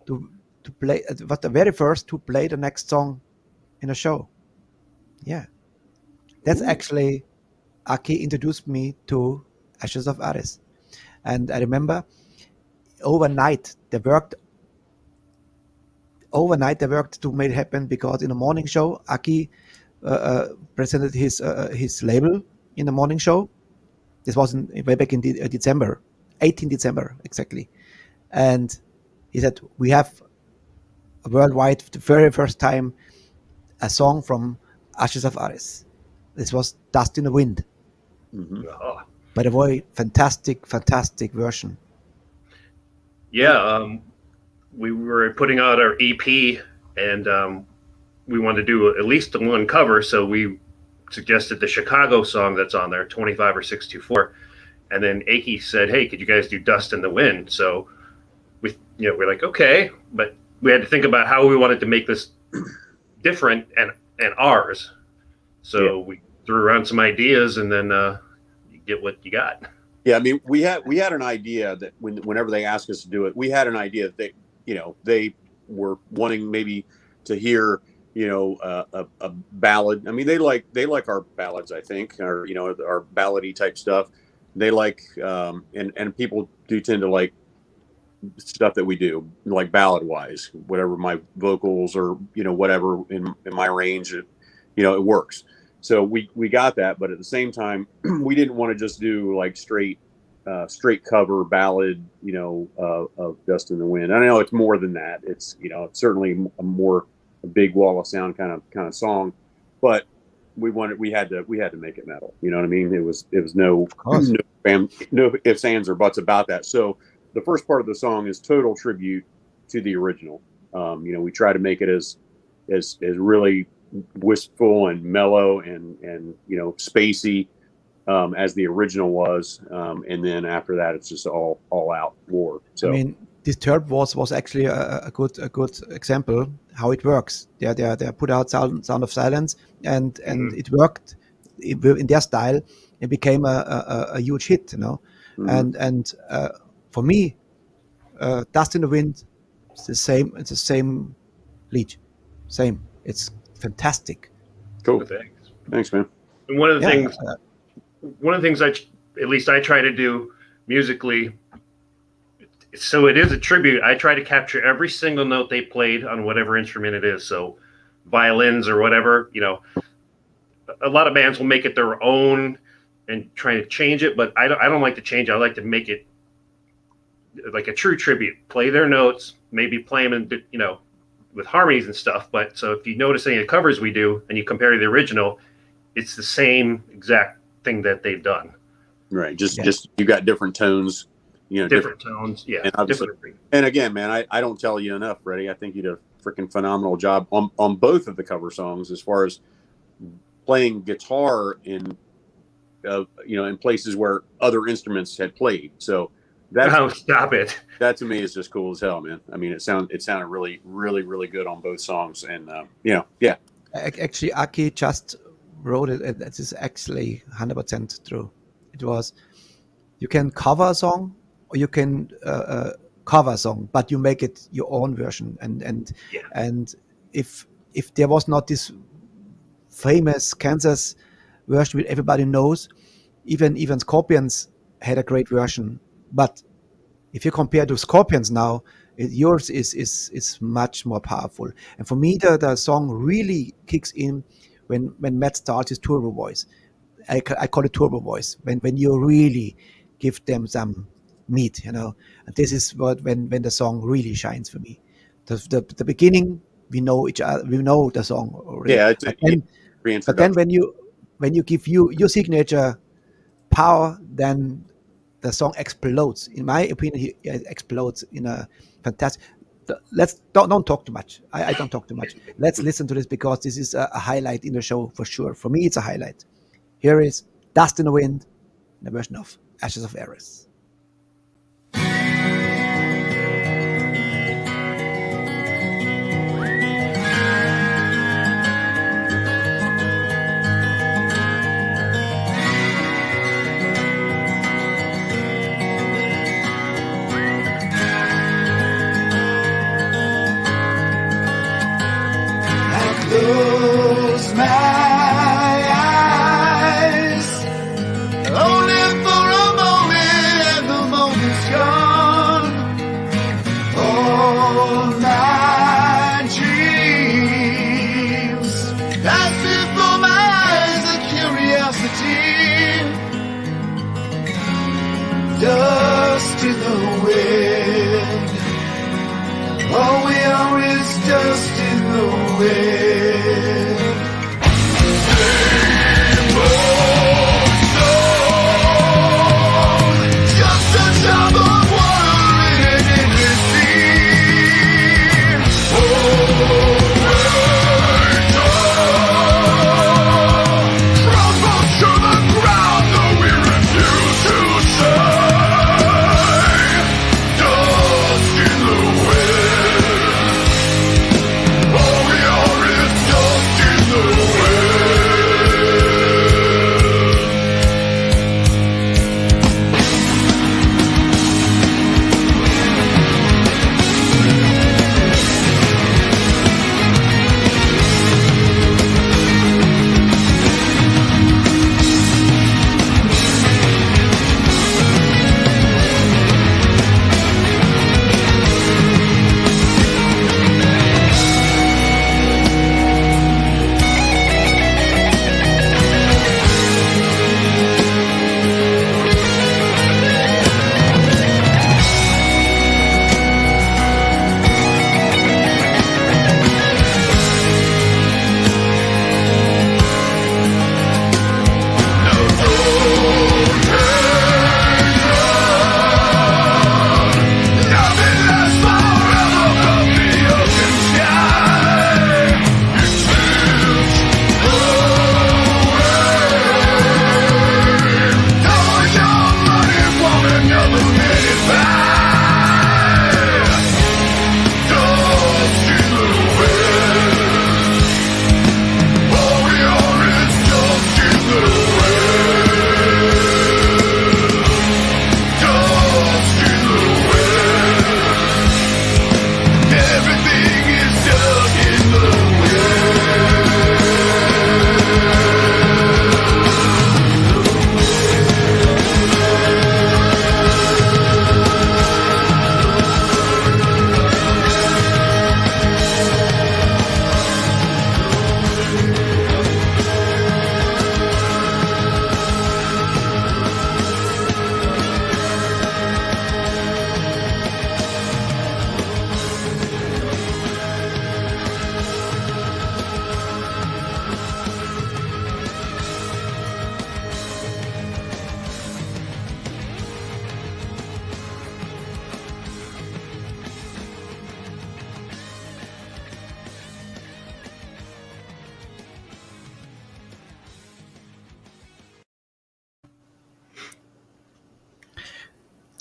to play. It was the very first to play the next song in a show. Yeah, that's actually Aki introduced me to Ashes of Ares, and I remember overnight they worked to make it happen, because in the morning show Aki presented his label in the morning show. This was way back in December, 18 December exactly. And he said, we have worldwide, for the very first time, a song from Ashes of Ares. This was Dust in the Wind. Mm-hmm. Oh. By the way, fantastic version. Yeah, we were putting out our EP, and we wanted to do at least one cover, so we suggested the Chicago song that's on there, 25 or 624, and then Aki said, "Hey, could you guys do Dust in the Wind?" So we're like, okay, but we had to think about how we wanted to make this different and ours. So we threw around some ideas, and then you get what you got. Yeah, I mean, we had an idea that whenever they asked us to do it, we had an idea that they were wanting maybe to hear a ballad. I mean, they like our ballads, I think, or our ballady type stuff. They like and people do tend to like stuff that we do, like ballad wise, whatever my vocals or whatever in my range, it works. So we got that, but at the same time, we didn't want to just do like straight cover ballad, of Dust in the Wind. I know it's more than that. It's it's certainly a big wall of sound kind of song, but we had to make it metal. You know what I mean? It was no ifs, ands, or buts about that. So the first part of the song is total tribute to the original. We try to make it as really wistful and mellow and spacey as the original was, and then after that it's just all out war. So I mean, Disturbed was actually a good example how it works. They put out Sound of Silence, and it worked in their style. It became a huge hit, and for me, Dust in the Wind, it's the same. It's the same lead, same. It's fantastic. Cool. Thanks, man. And one of the things I try to do musically, so it is a tribute. I try to capture every single note they played on whatever instrument it is. So violins or whatever, a lot of bands will make it their own and try to change it, but I don't like to change it. I like to make it like a true tribute. Play their notes, maybe play them in, with harmonies and stuff. But so if you notice any of the covers we do and you compare the original, it's the same exact thing that they've done. Right. Just you got different tones, different tones. Yeah. And again, man, I don't tell you enough, Freddie. I think you did a freaking phenomenal job on both of the cover songs as far as playing guitar in places where other instruments had played. So stop it. That to me is just cool as hell, man. I mean, it sounded really, really, really good on both songs, and yeah. Actually, Aki just wrote it. That is actually 100% true. It was, you can cover a song or you can cover a song, but you make it your own version. And if there was not this famous Kansas version which everybody knows, even Scorpions had a great version. But if you compare to Scorpions now, yours is much more powerful. And for me, the song really kicks in when Matt starts his turbo voice. I call it turbo voice. When you really give them some meat, you know. And this is what when the song really shines for me. The beginning, we know each other, we know the song already. Yeah, it's but a then reintroduction. when you give your signature power, then the song explodes. In my opinion, it explodes in a fantastic. Let's don't talk too much. I don't talk too much. Let's listen to this because this is a highlight in the show for sure. For me, it's a highlight. Here is Dust in the Wind, the version of Ashes of Eris. Close my eyes, only for a moment, and the moment's gone. All my dreams, that's before my eyes, a curiosity. Dust in the wind, all we are is dust in the wind.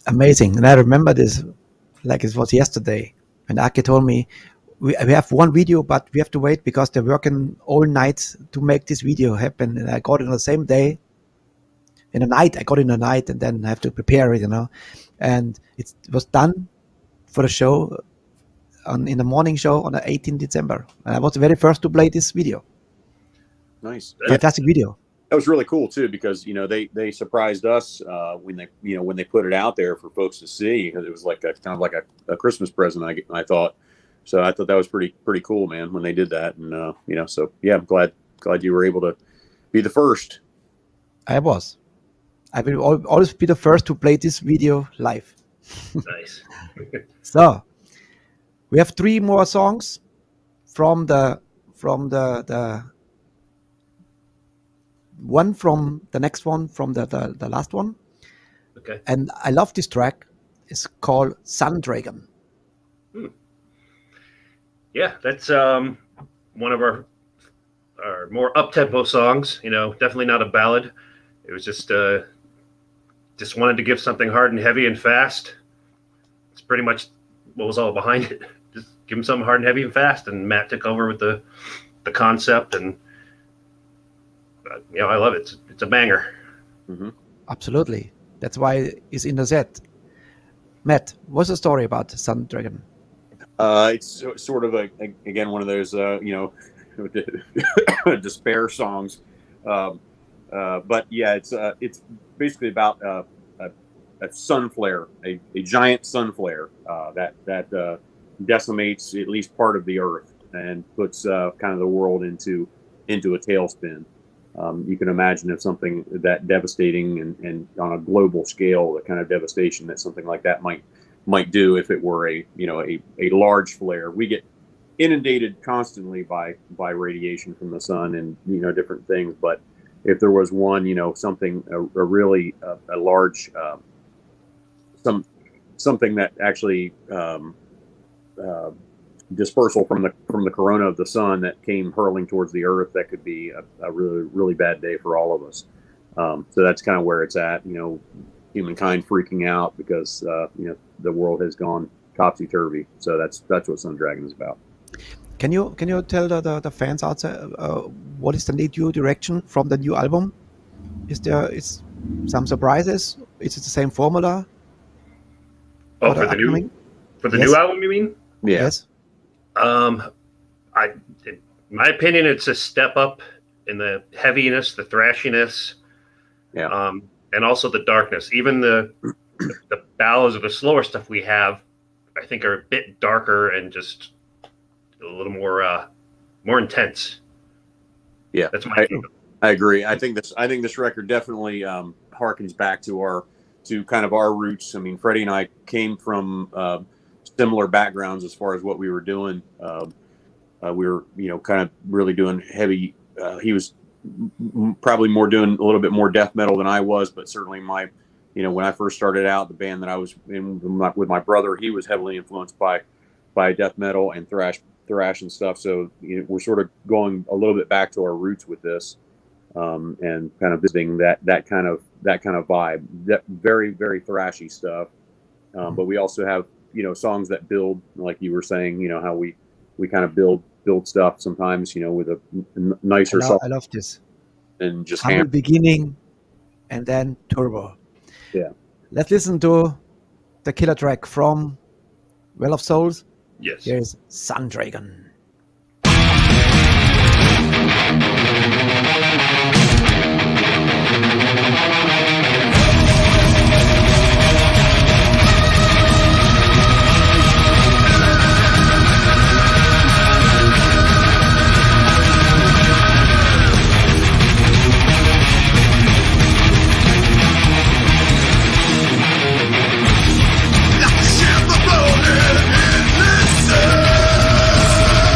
Amazing. And I remember this like it was yesterday when Aki told me we have one video, but we have to wait because they're working all night to make this video happen. And I got it on the same day. In the night, I got it in the night, and then I have to prepare it, you know. And it was done for the show in the morning show on the 18th December. And I was the very first to play this video. Nice. Fantastic video. That was really cool too, because they surprised us when they put it out there for folks to see. It was like kind of like a Christmas present. I thought that was pretty cool, man, when they did that. And so yeah, I'm glad you were able to be the first. I was. I will always be the first to play this video live. Nice. So we have 3 more songs from the one from the next one from the last one. Okay. And I love this track. It's called Sun Dragon. Yeah, that's one of our more up-tempo songs. You know, definitely not a ballad. It was just wanted to give something hard and heavy and fast. It's pretty much what was all behind it. Just give him something hard and heavy and fast, and Matt took over with the concept, and you know, I love it. It's a banger. Mm-hmm. Absolutely. That's why it's in the set. Matt, what's the story about Sun Dragon? It's sort of again one of those despair songs, but yeah, it's basically about a sun flare, a giant sun flare that decimates at least part of the Earth and puts kind of the world into a tailspin. You can imagine if something that devastating and on a global scale, the kind of devastation that something like that might do if it were a large flare. We get inundated constantly by radiation from the sun and different things, but if there was one something a really large something that actually dispersal from the corona of the sun that came hurling towards the Earth, that could be a really, really bad day for all of us. So that's kind of where it's at, humankind freaking out because the world has gone topsy-turvy. So that's what Sun Dragon is about. Can you tell the fans out there what is the new direction from the new album? Is there some surprises? Is it the same formula? Oh, for the new album, you mean? Yeah. Yes. In my opinion, it's a step up in the heaviness, the thrashiness, and also the darkness. Even the ballads or the slower stuff we have, I think, are a bit darker and just a little more intense. Yeah, that's my opinion. I agree. I think this record definitely harkens back to kind of our roots. I mean, Freddie and I came from similar backgrounds as far as what we were doing. We were, kind of really doing heavy. He was probably doing a little bit more death metal than I was, but certainly when I first started out, the band that I was in with my brother, he was heavily influenced by death metal and thrash and stuff. So we're sort of going a little bit back to our roots with this, and kind of visiting that kind of vibe, that very, very thrashy stuff. But we also have songs that build, like you were saying, how we kind of build stuff sometimes, with a nicer song. I love this. And just humble beginning and then turbo. Yeah. Let's listen to the killer track from Well of Souls. Yes. Here's Sun Dragon. Like a ship floating in the sun.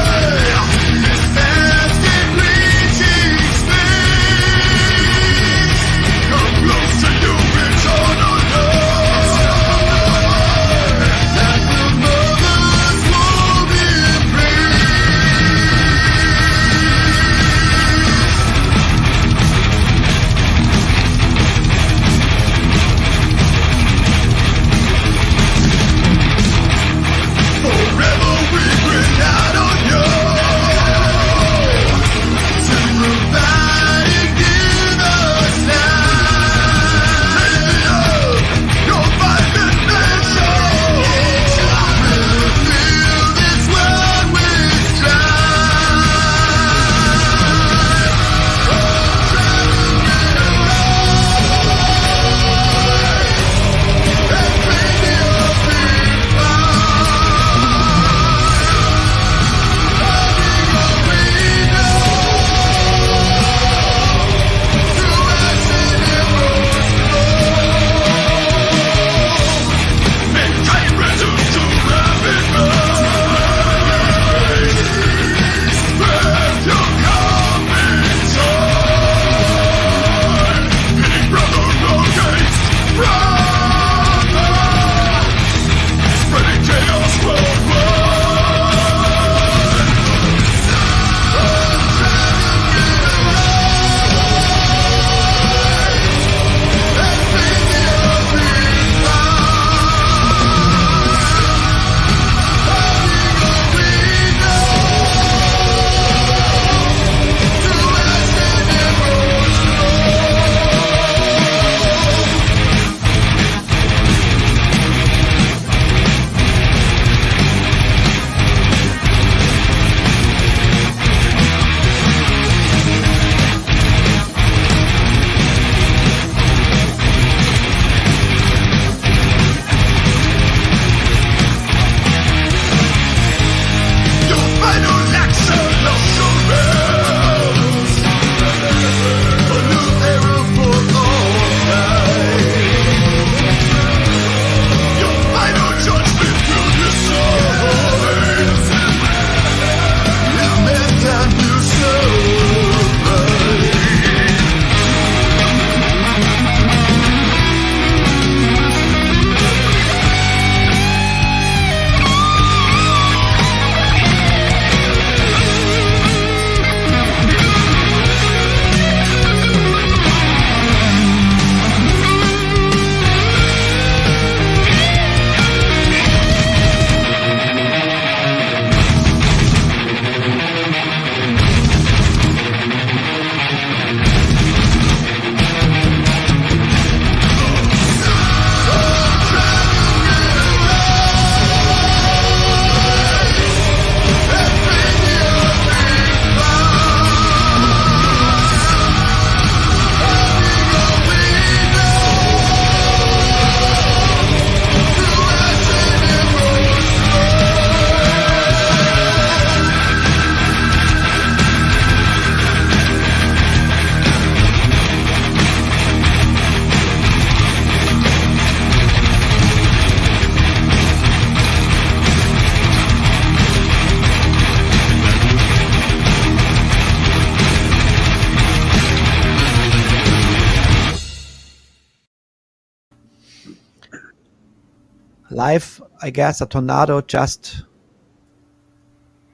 Live, I guess a tornado just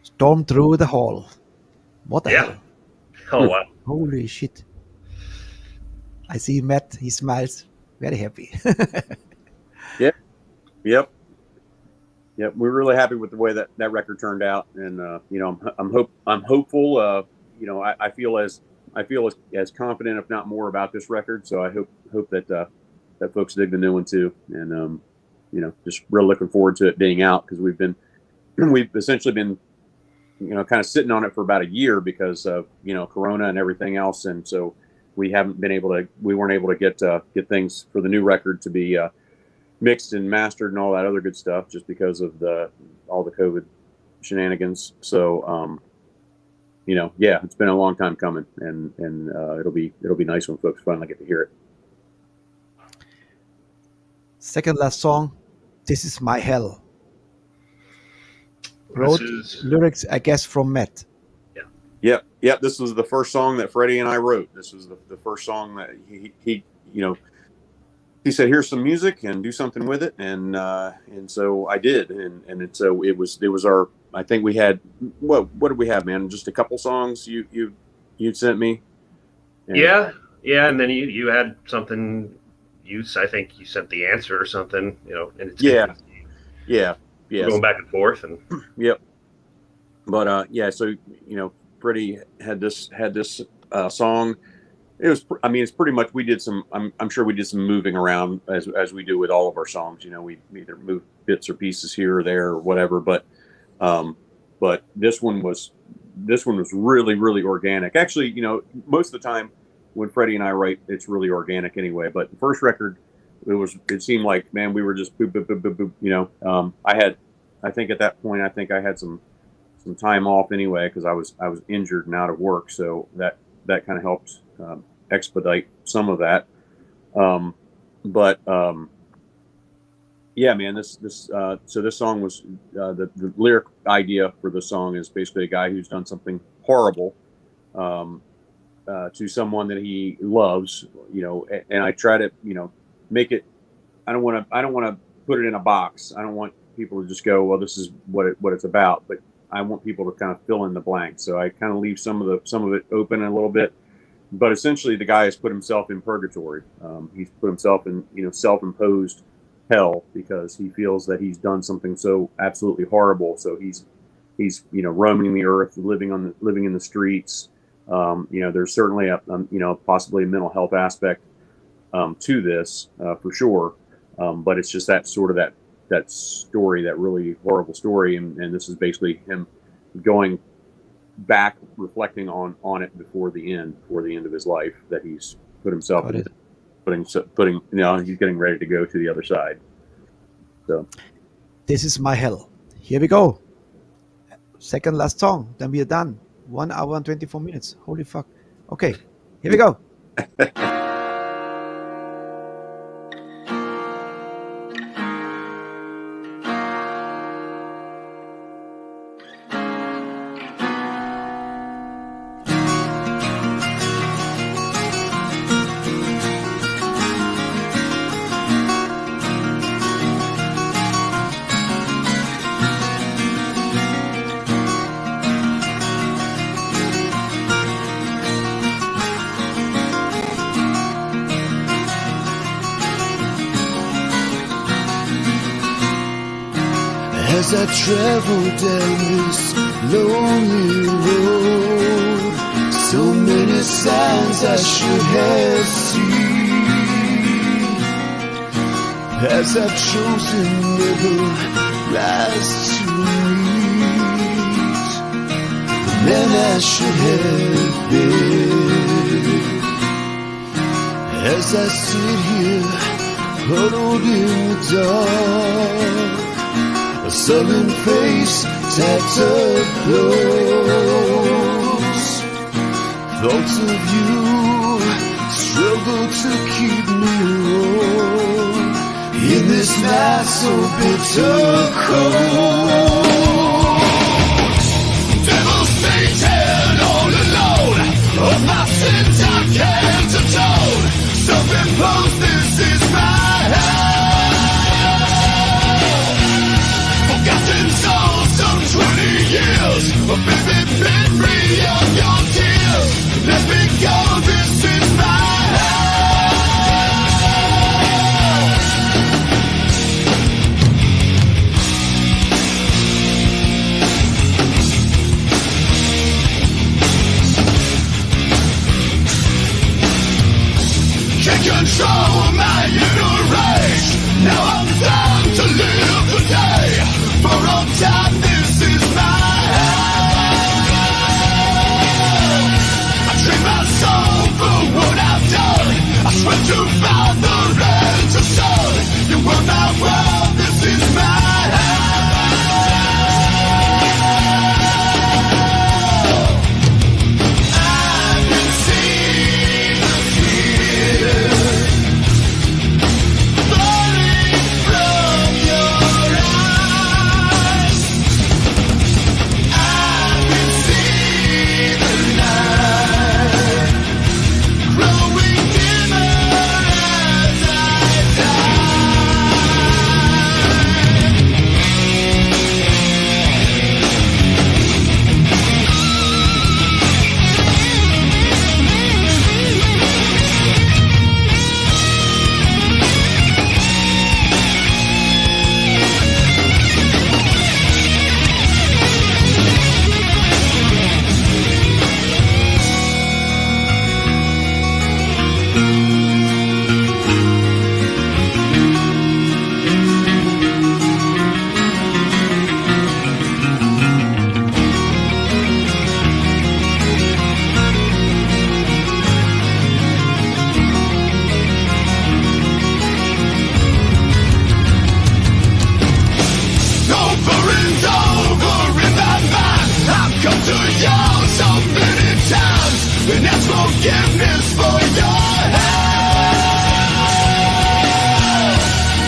stormed through the hall. What the hell? Oh wow. Holy shit. I see Matt, he smiles, very happy. Yep. We're really happy with the way that record turned out, and I'm hopeful. I feel as confident, if not more, about this record. So I hope that folks dig the new one too, and just real looking forward to it being out, because we've essentially been kind of sitting on it for about a year because of Corona and everything else, and so we weren't able to get things for the new record to be mixed and mastered and all that other good stuff, just because of all the COVID shenanigans. So it's been a long time coming, and it'll be nice when folks finally get to hear it. Second last song, This Is My Hell. Wrote lyrics, I guess, from Matt. Yep. This was the first song that Freddie and I wrote. This was the first song that he said, "Here's some music and do something with it," and so I did, and so it was our. I think we had what did we have, man? Just a couple songs you'd sent me. And and then you had something. I think you sent the answer or something. And it's yeah. Going back and forth, and yep. But so Freddie had this song. It's pretty much, we did some. I'm sure we did some moving around as we do with all of our songs. We either move bits or pieces here or there or whatever. But this one was really, really organic. Actually, most of the time when Freddie and I write, it's really organic anyway. But the first record, it seemed like, man, we were just boop, boop, boop, boop, boop. I think at that point, I had some time off anyway, because I was injured and out of work, so that kind of helped expedite some of that. Man, this song was the lyric idea for the song is basically a guy who's done something horrible to someone that he loves, and I try to make it. I don't want to put it in a box. I don't want people to just go, well, this is what it's about, but I want people to kind of fill in the blanks. So I kind of leave some of it open a little bit, but essentially the guy has put himself in purgatory. He's put himself in self-imposed hell because he feels that he's done something so absolutely horrible. So he's roaming the earth, living in the streets. There's certainly possibly a mental health aspect to this for sure. But it's just that sort of that story, that really horrible story, and this is basically him going back, reflecting on it before the end of his life, that he's put himself in, putting he's getting ready to go to the other side. So This Is My Hell. Here we go. Second last song, then we are done. 1 hour and 24 minutes. Holy fuck. Okay, here we go. As I travel down this lonely road, so many signs I should have seen. As I've chosen never rise to meet the man I should have been. As I sit here huddled in the dark, a sullen face tapped up close. Thoughts of you struggle to keep me warm in this night so bitter cold. Devil Satan all alone, of my sins I can't atone. Self-imposed, this is my hell. Can't control my inner rage. Now I'm down to live the day. For all time, this is my hell. I trade my soul for what I've done. I swear to Father and to Son. You were my world, this is my hell. I can see the tears falling from your eyes. I can see the light growing dimmer as I die. Over and over in my mind, I've come to you so many times and ask forgiveness for your help.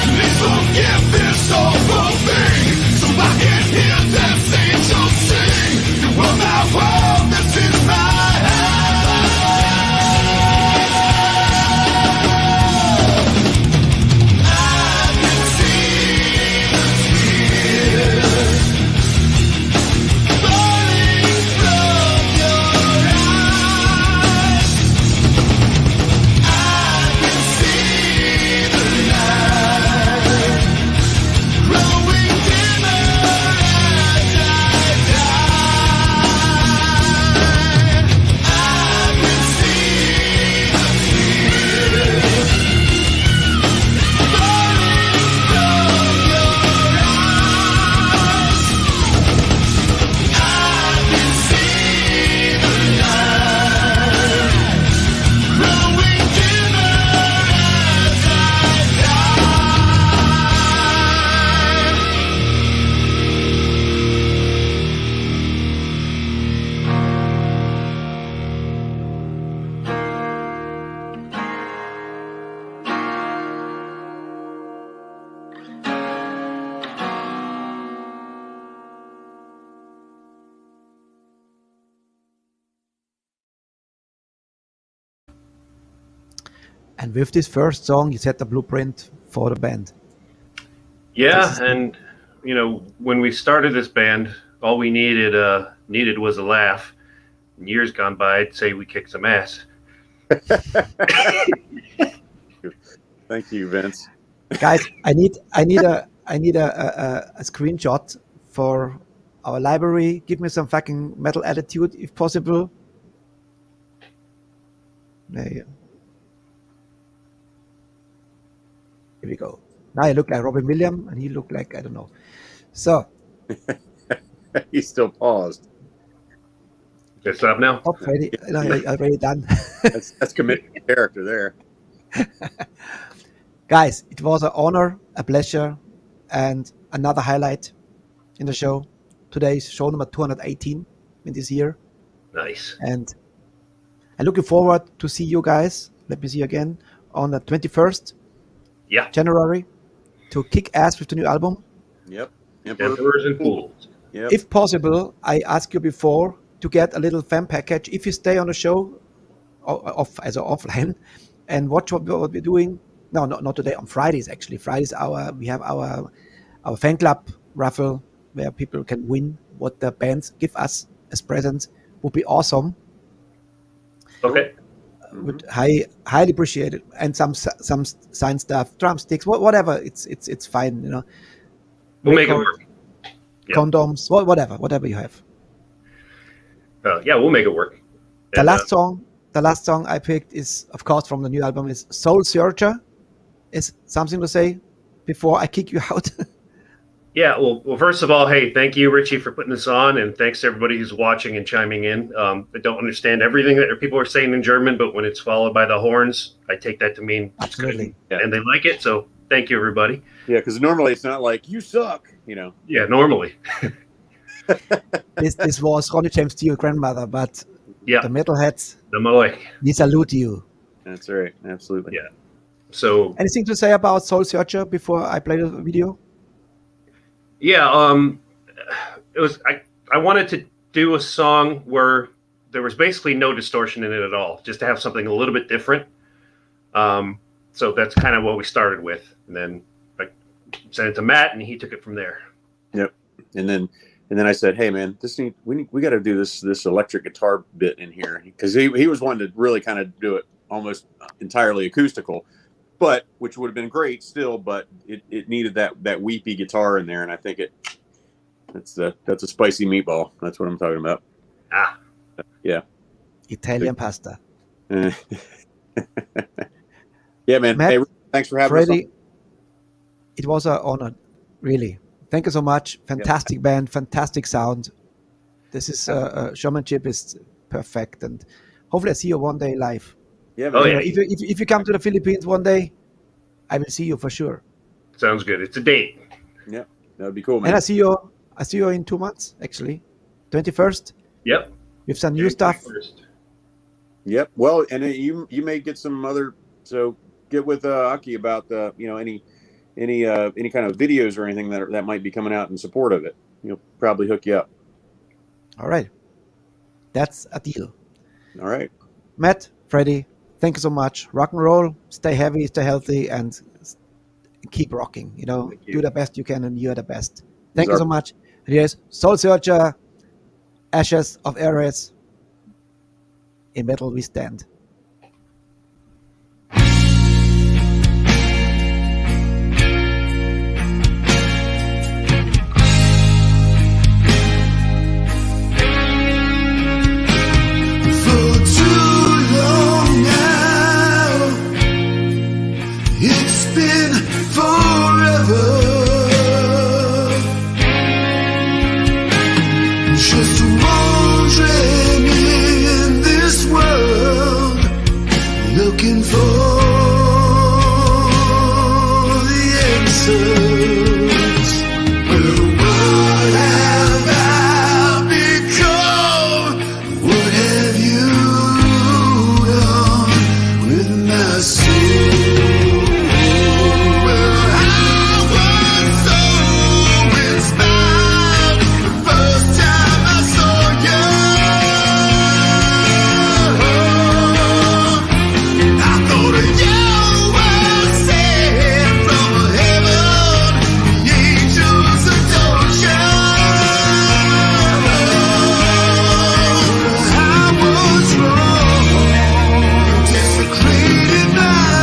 Please forgive this awful thing, so I can hear them angels sing. You are my world, this is my hell. I can see the tears falling from your eyes. I can see the light growing dimmer as I die. I can see the tears falling from your eyes. I can see the light growing dimmer as I And with this first song, you set the blueprint for the band. Yeah, and you know, when we started this band, all we needed was a laugh. In years gone by, I'd say we kicked some ass. Thank you, Vince. Guys, I need a screenshot for our library. Give me some fucking metal attitude, if possible. There you go. Here we go. Now I look like Robin Williams, and he looked like, I don't know. So, He still paused. Good stuff now. already, already done. That's committing to character there. Guys, it was an honor, a pleasure, and another highlight in the show. Today's show number 218 in this year. Nice. And I'm looking forward to see you guys. Let me see you again on the 21st Yeah. January to kick ass with the new album. Yep. Emperors and Fools. Yep. If possible, I asked you before to get a little fan package. If you stay on the show offline and watch what we're doing. No, not today. On Fridays, actually. Fridays, we have our fan club raffle where people can win what the bands give us as presents. Would be awesome. Okay. Would highly appreciate it. And some signed stuff, drumsticks, whatever. It's fine. You know, We'll make it work. Yeah. Condoms, whatever you have. Yeah, we'll make it work. The And, last song the last song I picked is, of course, from the new album, is Soul Searcher. Is something to say before I kick you out? Yeah, well, first of all, hey, thank you, Richie, for putting this on, and thanks to everybody who's watching and chiming in. I don't understand everything that people are saying in German, but when it's followed by the horns, I take that to mean Absolutely. it's good, and they like it, so thank you, everybody. Yeah, because normally it's not like, you suck, you know. Yeah, normally. This was Ronnie James Dio grandmother, but Yeah, the metalheads, the Moe. we salute you. That's right. Absolutely. Yeah. So, Anything to say about Soul Searcher before I play the video? yeah, it was, I wanted to do a song where there was basically no distortion in it at all, just to have something a little bit different. So that's kind of what we started with, and then I sent it to Matt, and he took it from there. Yep. And then I said, hey man, we got to do this electric guitar bit in here, because he was wanting to really kind of do it almost entirely acoustical, but which would have been great still, but it needed that weepy guitar in there, and I think that's a spicy meatball. That's what I'm talking about. Ah, Yeah. Italian pasta. Yeah, man. Matt, hey, thanks for having us Freddie, on. it was an honor, really. Thank you so much. Fantastic band, fantastic sound. This is showmanship is perfect, and hopefully I see you one day live. Yeah, man. Oh, yeah. If you come to the Philippines one day, I will see you for sure. sounds good. It's a date. Yeah, that would be cool, man. And I see you in 2 months, actually, 21st. Yep. With some new stuff. First. Yep. Well, and you may get some other. So get with Aki about any kind of videos or anything that might be coming out in support of it. He'll probably hook you up. All right, that's a deal. All right. Matt, Freddie, thank you so much. Rock and roll. Stay heavy, stay healthy, and keep rocking. Thank you. Do the best you can, and you're the best. Thank you so much. Here's Soul Searcher, Ashes of Ares. In metal we stand. For too long now, it's been forever. Just wandering in this world, looking for the answers. Well, what have I become? What have you done with my soul? Well, I was so inspired the first time I saw you. I thought you were sent from heaven. The angels adored you. I was wrong, desecrated my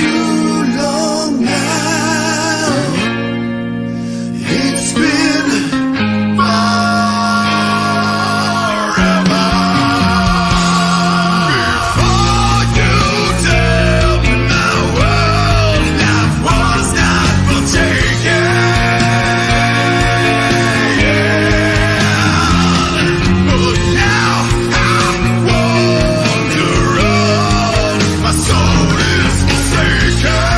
too long now. It's been forever. Before you tell me my world, life was not for taking. But now I wander on, my soul is forsaken.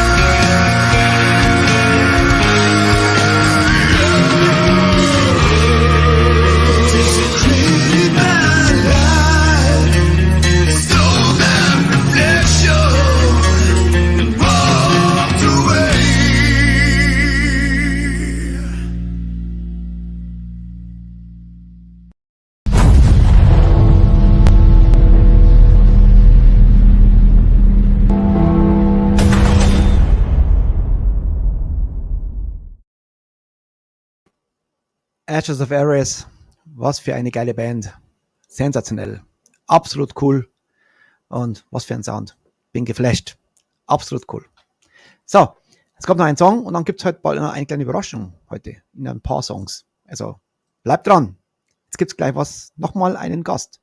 Desecrated my life, stole my reflection, and walked away. Ashes of Ares, was für eine geile Band. Sensationell. Absolut cool. Und was für ein Sound. Bin geflasht. Absolut cool. So, es kommt noch ein Song und dann gibt es heute bald noch eine kleine Überraschung heute in ein paar Songs. Also bleibt dran. Jetzt gibt es gleich was, nochmal einen Gast.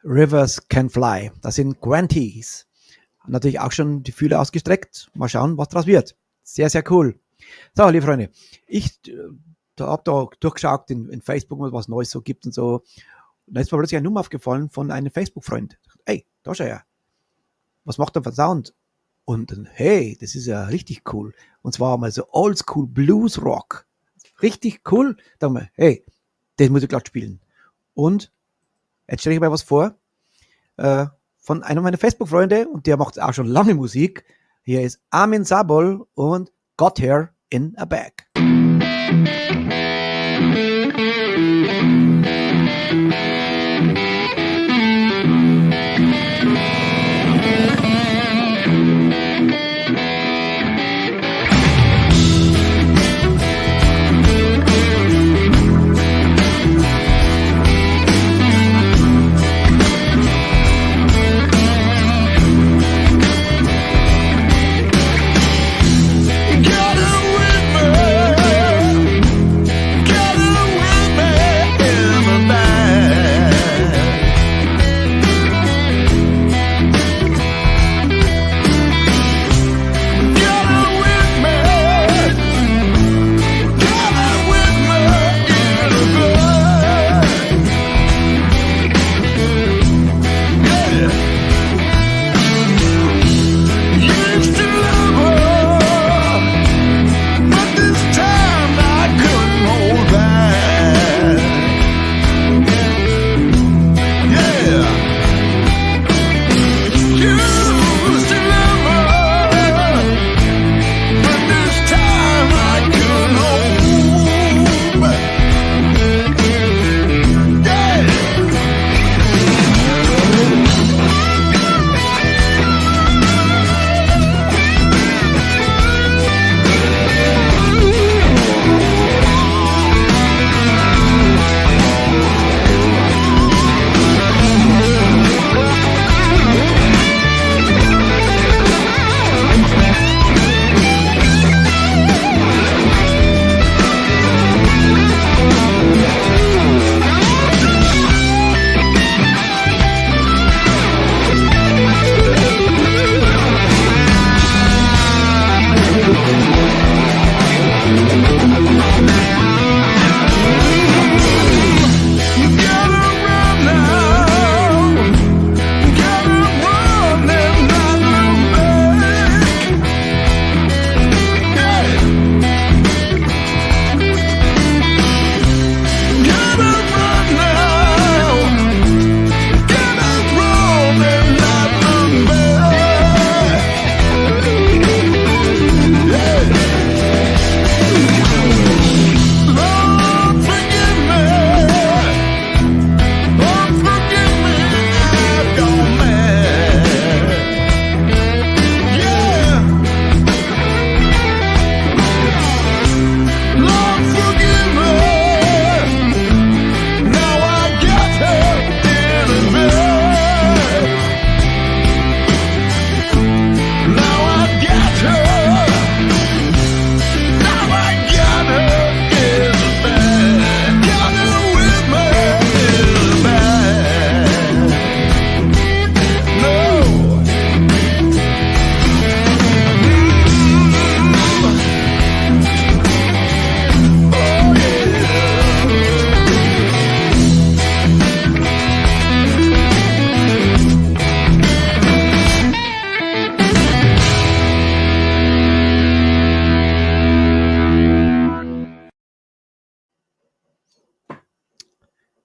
Rivers Can Fly. Das sind Grantees. Haben natürlich auch schon die Fühler ausgestreckt. Mal schauen, was daraus wird. Sehr, sehr cool. So, liebe Freunde, ich habe da durchgeschaut in Facebook, was Neues so gibt und so. Und da ist mir plötzlich eine Nummer aufgefallen von einem Facebook-Freund. Ey, da schau her. Was macht er für Sound? Und dann, hey, das ist ja richtig cool. Und zwar mal so Oldschool Blues Rock. Richtig cool. Da haben wir, hey, das muss ich glatt spielen. Und jetzt stelle ich mal was vor von einem meiner Facebook-Freunde und der macht auch schon lange Musik. Hier ist Armin Sabol und Got Her in a Bag.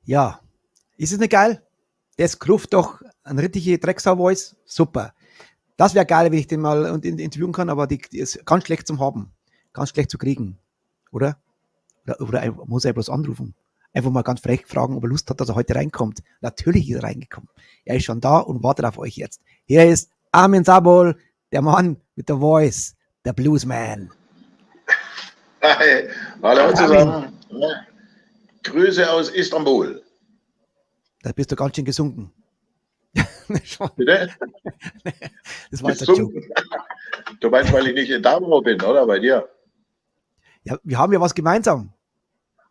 Ja, ist es nicht geil? Das gruft doch ein richtige Drecksau-Voice. Super. Das wäre geil, wenn ich den mal interviewen kann, aber die ist ganz schlecht zum Haben. Ganz schlecht zu kriegen. Oder? Oder muss er bloß anrufen. Einfach mal ganz frech fragen, ob er Lust hat, dass er heute reinkommt. Natürlich ist er reingekommen. Er ist schon da und wartet auf euch jetzt. Hier ist Armin Sabol, der Mann mit der Voice, der Bluesman. Hi, hallo zusammen. Grüße aus Istanbul. Da bist du ganz schön gesunken. Bitte? Das war jetzt ein Joke. Du meinst, weil ich nicht in Davos bin, oder? Bei dir? Ja, wir haben ja was gemeinsam.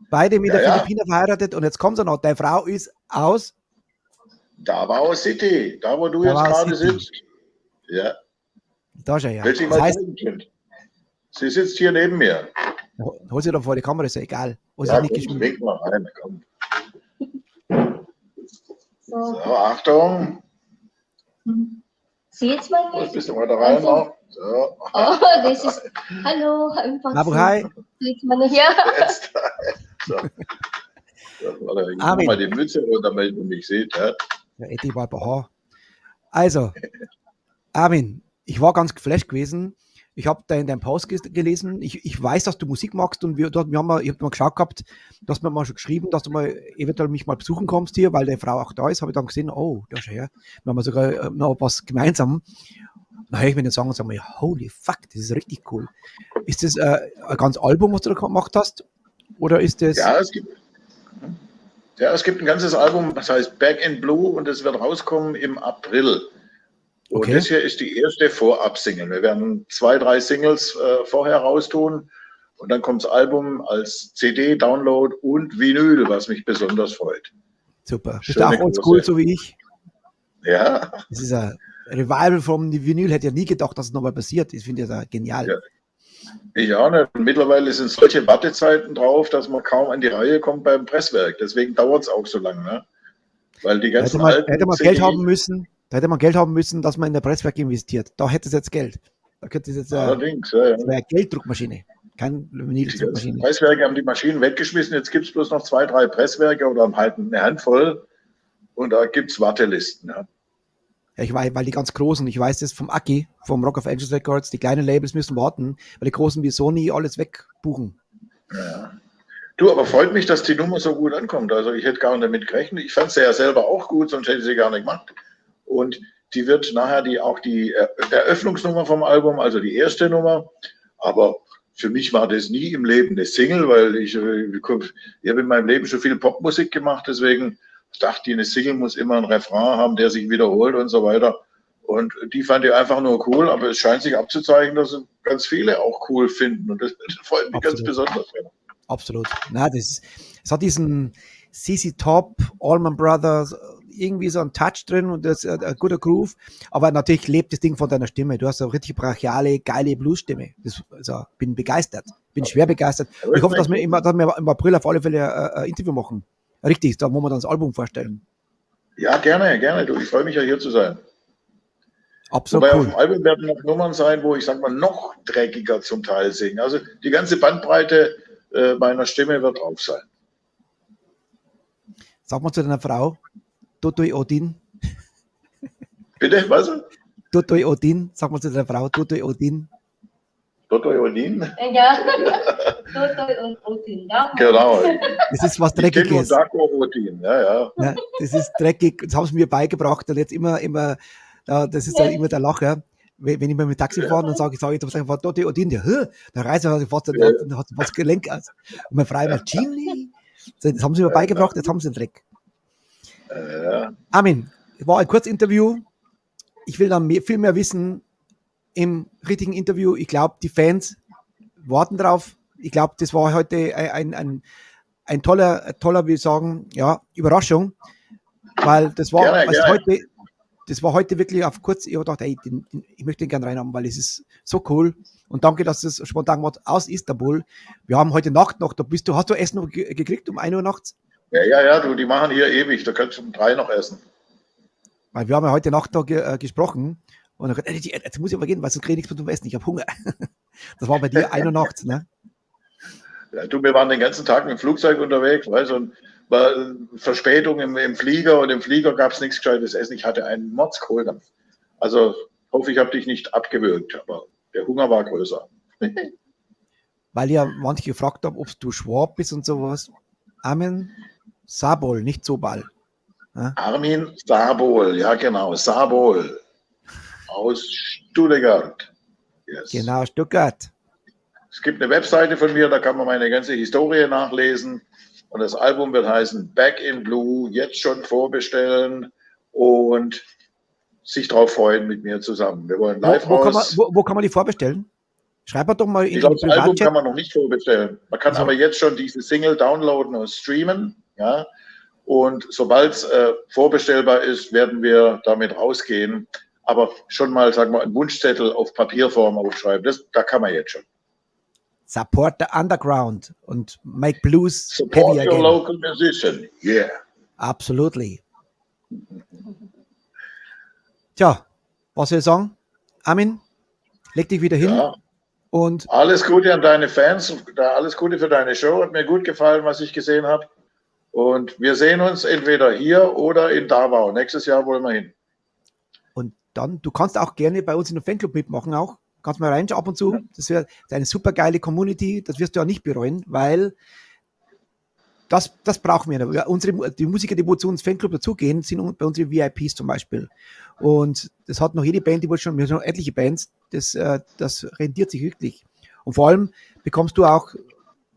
Beide mit der Philippiner verheiratet und jetzt kommt sie noch. Deine Frau ist aus Davao City, da wo du jetzt Davao gerade City. sitzt. Ja, Da ist er ja. will sie Das mal heißt, zeigen, Kind. Sie sitzt hier neben mir. hol sie doch vor die Kamera, ist ja egal. Wo sie Ja, nicht komm, geschminkt. wink mal rein, komm. So. So, Achtung. Sieht's man Ein nicht? bisschen weiter rein Also- noch. So, Oh, das ist. Hallo, einfach Abu so. Hai. Sieht man nicht? Ja. jetzt. So. Warte, ich mach Armin. mal die Mütze runter, damit man mich sieht. Ja. Ja, Eddie war bei Haar. Also, Armin, ich war ganz geflasht gewesen. Ich habe da in deinem Post gelesen. Ich weiß, dass du Musik magst und ich habe mal geschaut gehabt, du hast mir mal schon geschrieben, dass du mal eventuell mich mal besuchen kommst hier, weil deine Frau auch da ist. Habe ich dann gesehen, oh, da ist er her. Wir haben sogar noch was gemeinsam. Dann höre ich mir den Song und sage mir, holy fuck, das ist richtig cool. Ist das ein ganzes Album, was du da gemacht hast? Oder ist das... Ja, es gibt ein ganzes Album, das heißt Back in Blue und es wird rauskommen im April. Und Okay. das hier ist die erste Vorab-Single. Wir werden 2, 3 Singles vorher raustun und dann kommt das Album als CD, Download und Vinyl, was mich besonders freut. Super. Bist du Schöne auch oldschool, große- so wie ich? Ja, Das ist ein Revival vom Vinyl. Hätte ja nie gedacht, dass es nochmal passiert. Ich finde das genial. Ja. ich auch nicht. Und mittlerweile sind solche Wartezeiten drauf, dass man kaum an die Reihe kommt beim Presswerk. Deswegen dauert es auch so lange. Ne? Weil die Da ganzen hätte alten man CDs Geld haben müssen. Da hätte man Geld haben müssen, dass man in der Presswerk investiert. Da hätte es jetzt Geld. Da könnte es jetzt Allerdings, ja, ja. das wäre eine Gelddruckmaschine. Keine Die ganzen Vinyldruckmaschine. Presswerke haben die Maschinen weggeschmissen. Jetzt gibt es bloß noch 2, 3 Presswerke oder halt eine Handvoll. Und da gibt es Wartelisten. Ja. Ja, ich weiß, weil die ganz großen, ich weiß das vom Aki, vom Rock of Ages Records, die kleinen Labels müssen warten, weil die großen wie Sony alles wegbuchen. Du, aber freut mich, dass die Nummer so gut ankommt. Also ich hätte gar nicht damit gerechnet. Ich fand sie ja selber auch gut, sonst hätte ich sie gar nicht gemacht. Und die wird nachher auch die Eröffnungsnummer vom Album, also die erste Nummer. Aber für mich war das nie im Leben eine Single, weil ich habe in meinem Leben schon viel Popmusik gemacht, deswegen dachte ich, eine Single muss immer ein Refrain haben, der sich wiederholt und so weiter. Und die fand ich einfach nur cool, aber es scheint sich abzuzeichnen, dass ganz viele auch cool finden. Und das freut mich ganz besonders. Absolut. Na, es hat diesen CC Top, Allman Brothers, irgendwie so ein Touch drin und das ist ein guter Groove. Aber natürlich lebt das Ding von deiner Stimme. Du hast eine richtig brachiale, geile Bluesstimme. Also, bin begeistert. Bin schwer begeistert. Und ich hoffe, dass wir im April auf alle Fälle ein Interview machen. Richtig, da wo wir dann das Album vorstellen. Ja, gerne, gerne. Du, ich freue mich ja hier zu sein. Absolut Wobei auf cool. dem Album werden noch Nummern sein, wo ich, sag mal, noch dreckiger zum Teil singe. Also die ganze Bandbreite meiner Stimme wird drauf sein. Sag mal zu deiner Frau, Totoi Odin. Bitte, was? Totoi Odin. Sag mal zu deiner Frau, Totoi Odin. Dr. Jonin? Ja. Toto und Odin. Ja. Genau. Das ist was Ich kenne nur Dreckiges. Darko Odin. Ja, ja. Ja, das ist dreckig. Das haben sie mir beigebracht und jetzt immer, das ist dann immer der Lacher. Wenn ich mal mit Taxi fahre, dann sage ich, Totoi Odin, da reißt er fast das Gelenk aus. Und meine Frau immer, Chili. Das haben sie mir beigebracht, jetzt haben sie den Dreck. Armin, war ein Kurzinterview. Ich will dann viel mehr wissen im richtigen Interview. Ich glaube, die Fans warten drauf. Ich glaube, das war heute ein toller, wie ich sagen, ja, Überraschung, weil das war, Gerne. Das war heute wirklich auf kurz, ich habe gedacht, ey, ich möchte den gerne reinhaben, weil es ist so cool. Und danke, dass es spontan gemacht aus Istanbul. Wir haben heute Nacht noch, hast du Essen noch gekriegt um 1 Uhr nachts? Ja, du, die machen hier ewig. Da kannst du um 3 noch essen. Weil wir haben ja heute Nacht da gesprochen und dann gesagt, jetzt muss ich aber gehen, weil sonst kriege ich nichts mehr zum Essen, ich habe Hunger. Das war bei dir 1 Uhr nachts, ne? Ja, du, wir waren den ganzen Tag im Flugzeug unterwegs, weißt du, und war Verspätung im Flieger und im Flieger gab es nichts Gescheites Essen. Ich hatte einen Mordskohldampf. Also hoffe ich habe dich nicht abgewürgt, aber der Hunger war größer. Weil ja manche gefragt haben, ob du Schwab bist und sowas. Armin Sabol, nicht Sobal. Ja? Armin Sabol, ja genau, Sabol aus Stuttgart. Yes. Genau, Stuttgart. Es gibt eine Webseite von mir, da kann man meine ganze Historie nachlesen. Und das Album wird heißen Back in Blue, jetzt schon vorbestellen und sich darauf freuen mit mir zusammen. Wir wollen live raus. Wo kann man die vorbestellen? Schreib mal doch mal in Ich glaube, den das Album Privatchat. kann man noch nicht vorbestellen. Man kann aber jetzt schon diese Single downloaden und streamen. Ja? Und sobald es vorbestellbar ist, werden wir damit rausgehen. Aber schon mal, sagen wir, einen Wunschzettel auf Papierform aufschreiben. Da kann man jetzt schon. Support the underground und make blues Support heavy your again. local musician. Yeah. Absolutely. Tja, was soll ich sagen? Armin, leg dich wieder hin. Ja. Und Alles Gute an deine Fans. Alles Gute für deine Show. Hat mir gut gefallen, was ich gesehen habe. Und wir sehen uns entweder hier oder in Davao. Nächstes Jahr wollen wir hin. Und dann, du kannst auch gerne bei uns in der Fanclub mitmachen auch. Kannst mal reinschauen ab und zu. Das wäre eine super geile Community. Das wirst du ja nicht bereuen, weil das brauchen wir. Die Musiker, die zu uns Fanclub dazugehen, sind bei unseren VIPs zum Beispiel. Und das hat noch jede Band, wir haben noch etliche Bands, das rentiert sich wirklich. Und vor allem bekommst du auch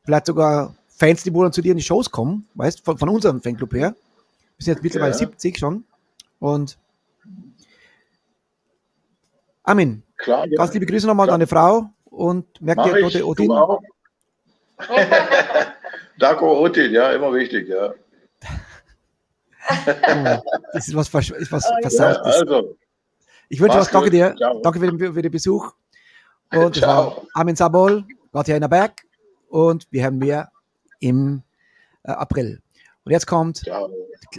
vielleicht sogar Fans, die dann zu dir in die Shows kommen, weißt, von unserem Fanclub her. Wir sind jetzt mittlerweile 70 schon. Und Armin, Klar, ganz liebe Grüße nochmal an deine Frau und merkt dir dort Odin. Du auch. Daco Odin, ja, immer wichtig, ja. Das ist was Versautes. Ja, also, Ich wünsche was, danke gut. dir. Ciao. Danke für den Besuch. Und das Ciao. war Armin Sabol, got hier in der Back. Und wir haben mehr im April. Und jetzt kommt ciao.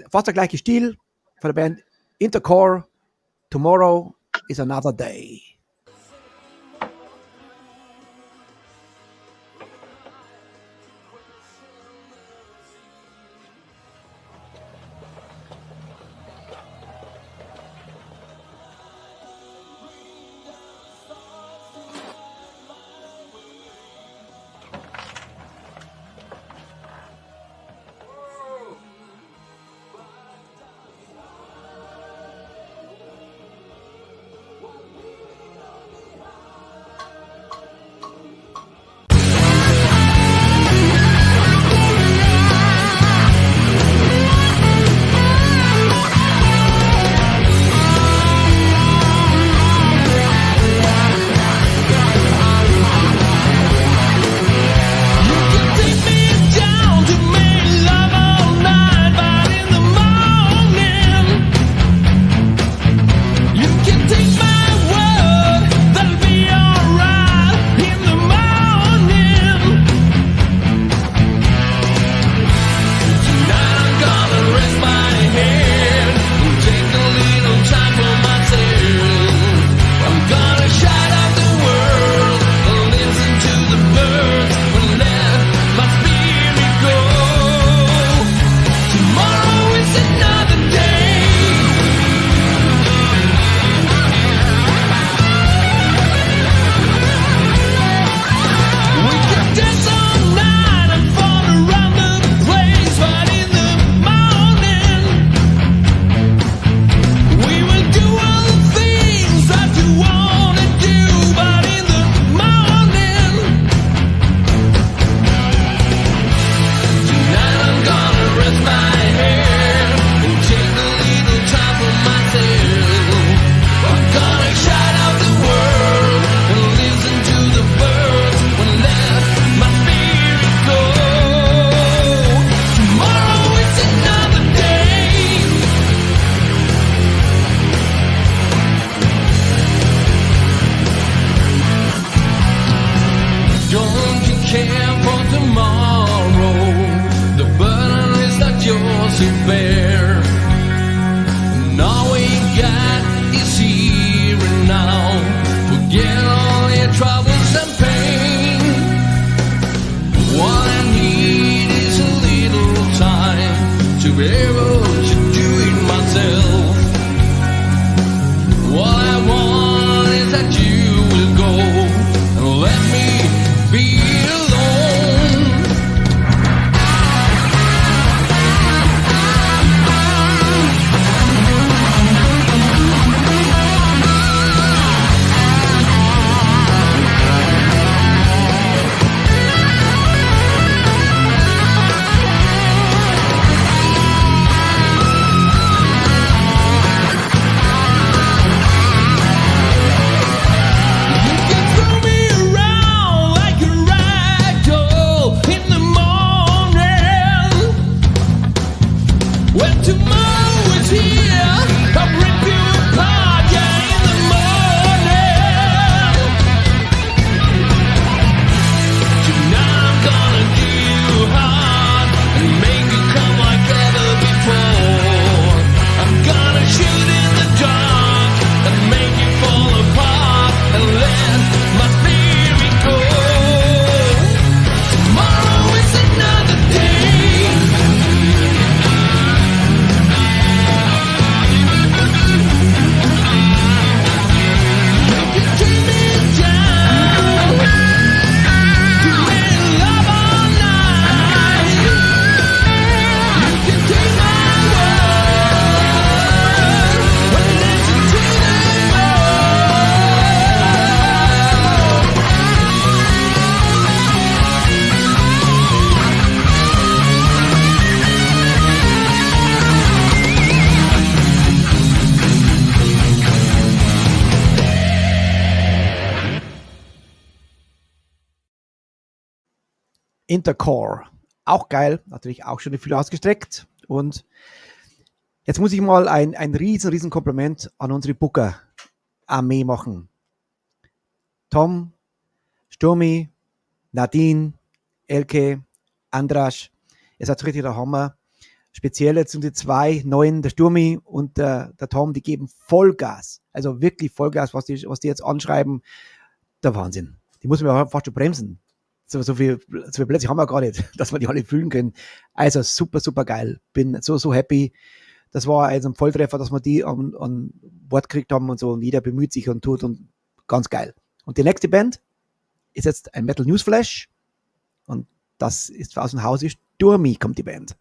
fast der gleiche Stil von der Band Intercore. Tomorrow is another day. Tomorrow is here. I'll rip you apart, yeah, in the morning. Tonight I'm gonna do you hard and make you come like ever before. I'm gonna shoot in the dark and make you fall apart and let my spirit go. Tomorrow is another day. You can take me down to make love all night. You can take my word and listen to them Intercore. Auch geil, natürlich auch schon viel ausgestreckt. Und jetzt muss ich mal ein riesen Kompliment an unsere Booker-Armee machen. Tom, Sturmi, Nadine, Elke, Andras, ihr seid richtig der Hammer. Speziell jetzt sind die zwei Neuen, der Sturmi und der Tom, die geben Vollgas. Also wirklich Vollgas, was die jetzt anschreiben. Der Wahnsinn. Die muss man ja fast schon bremsen. So viel Plätze haben wir gar nicht, dass wir die alle füllen können. Also super geil. Bin so happy. Das war also ein Volltreffer, dass wir die an Bord gekriegt haben und so. Und jeder bemüht sich und tut und ganz geil. Und die nächste Band ist jetzt ein Metal Newsflash. Und das ist aus dem Hause Sturmi, kommt die Band.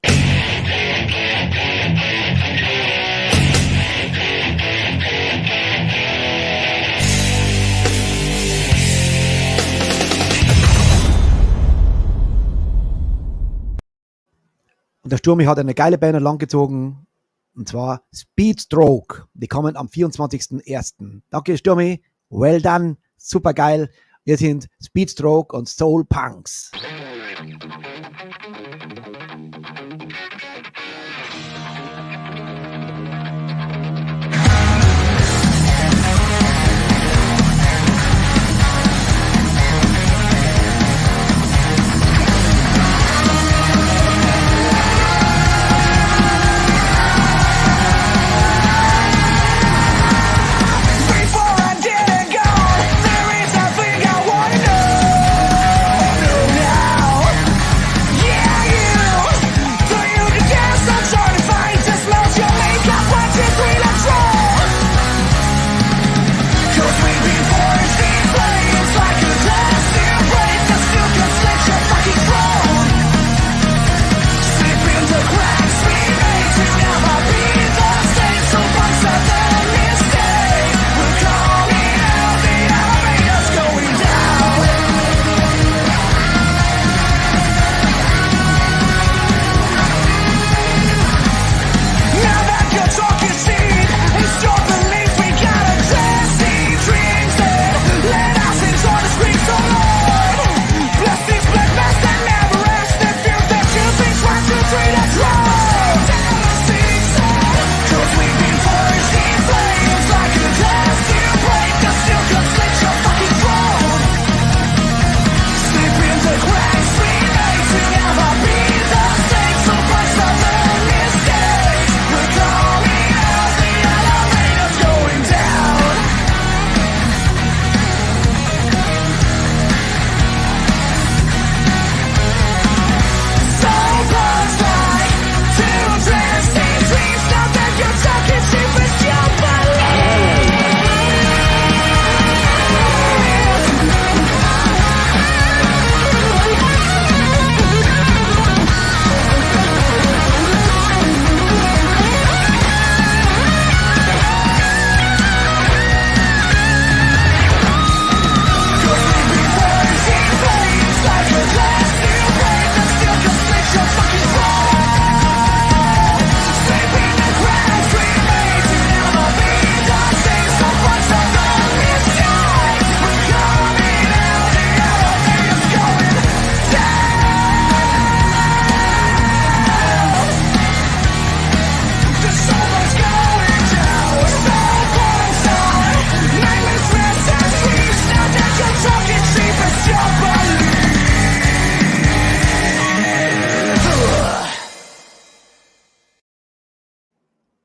Und der Sturmi hat eine geile Band langgezogen, und zwar Speedstroke. Die kommen am 24.01. Danke Sturmi, well done, super geil. Wir sind Speedstroke und Soul Punks. There is nothing I wanna know now.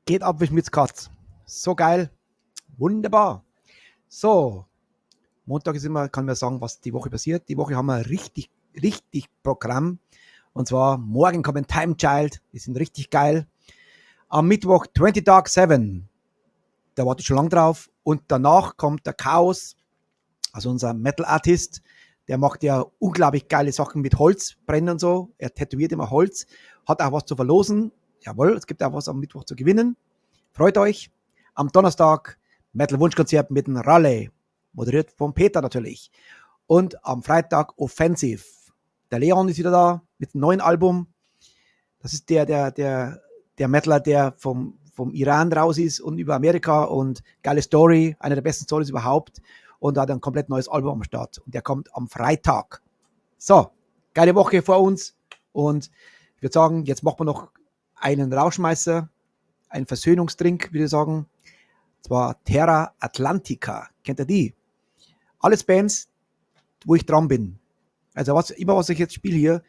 geht ab wie Schmitzkatz. So geil. Wunderbar. So, Montag ist immer, kann man sagen, was die Woche passiert. Die Woche haben wir richtig Programm. Und zwar morgen kommen Time Child. Die sind richtig geil. Am Mittwoch 20 Dark 7. Da warte ich schon lange drauf. Und danach kommt der Chaos, also unser Metal-Artist. Der macht ja unglaublich geile Sachen mit Holz, brennen und so. Er tätowiert immer Holz. Hat auch was zu verlosen. Jawohl, es gibt auch was am Mittwoch zu gewinnen. Freut euch. Am Donnerstag Metal-Wunschkonzert mit dem Ralle. Moderiert von Peter natürlich. Und am Freitag Offensive. Der Leon ist wieder da mit einem neuen Album. Das ist der Metaler, der vom Iran raus ist und über Amerika und geile Story, eine der besten Stories überhaupt. Und da hat ein komplett neues Album am Start. Und der kommt am Freitag. So, geile Woche vor uns. Und ich würde sagen, jetzt machen wir noch einen Rauschmeißer, einen Versöhnungsdrink, würde ich sagen. Und zwar Terra Atlantica. Kennt ihr die? Alles Bands, wo ich dran bin. Also was ich jetzt spiele hier,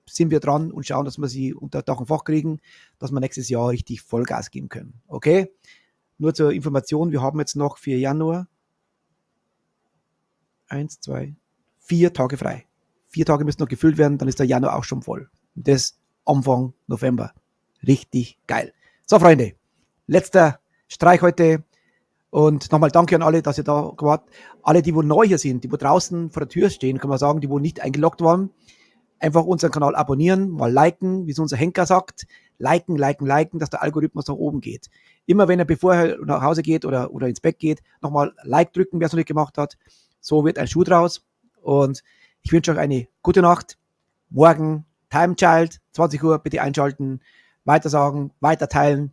sind wir dran und schauen, dass wir sie unter Dach und Fach kriegen, dass wir nächstes Jahr richtig Vollgas geben können. Okay? Nur zur Information, wir haben jetzt noch für Januar 4 Tage frei. 4 Tage müssen noch gefüllt werden, dann ist der Januar auch schon voll. Und das Anfang November. Richtig geil. So, Freunde, letzter Streich heute. Und nochmal danke an alle, dass ihr da wart. Alle, die wo neu hier sind, die wo draußen vor der Tür stehen, kann man sagen, die wo nicht eingeloggt waren, einfach unseren Kanal abonnieren, mal liken, wie es unser Henker sagt. Liken, dass der Algorithmus nach oben geht. Immer wenn er, bevor er nach Hause geht oder ins Bett geht, nochmal Like drücken, wer es noch nicht gemacht hat. So wird ein Schuh draus. Und ich wünsche euch eine gute Nacht. Morgen Time Child, 20 Uhr, bitte einschalten, weitersagen, weiter teilen.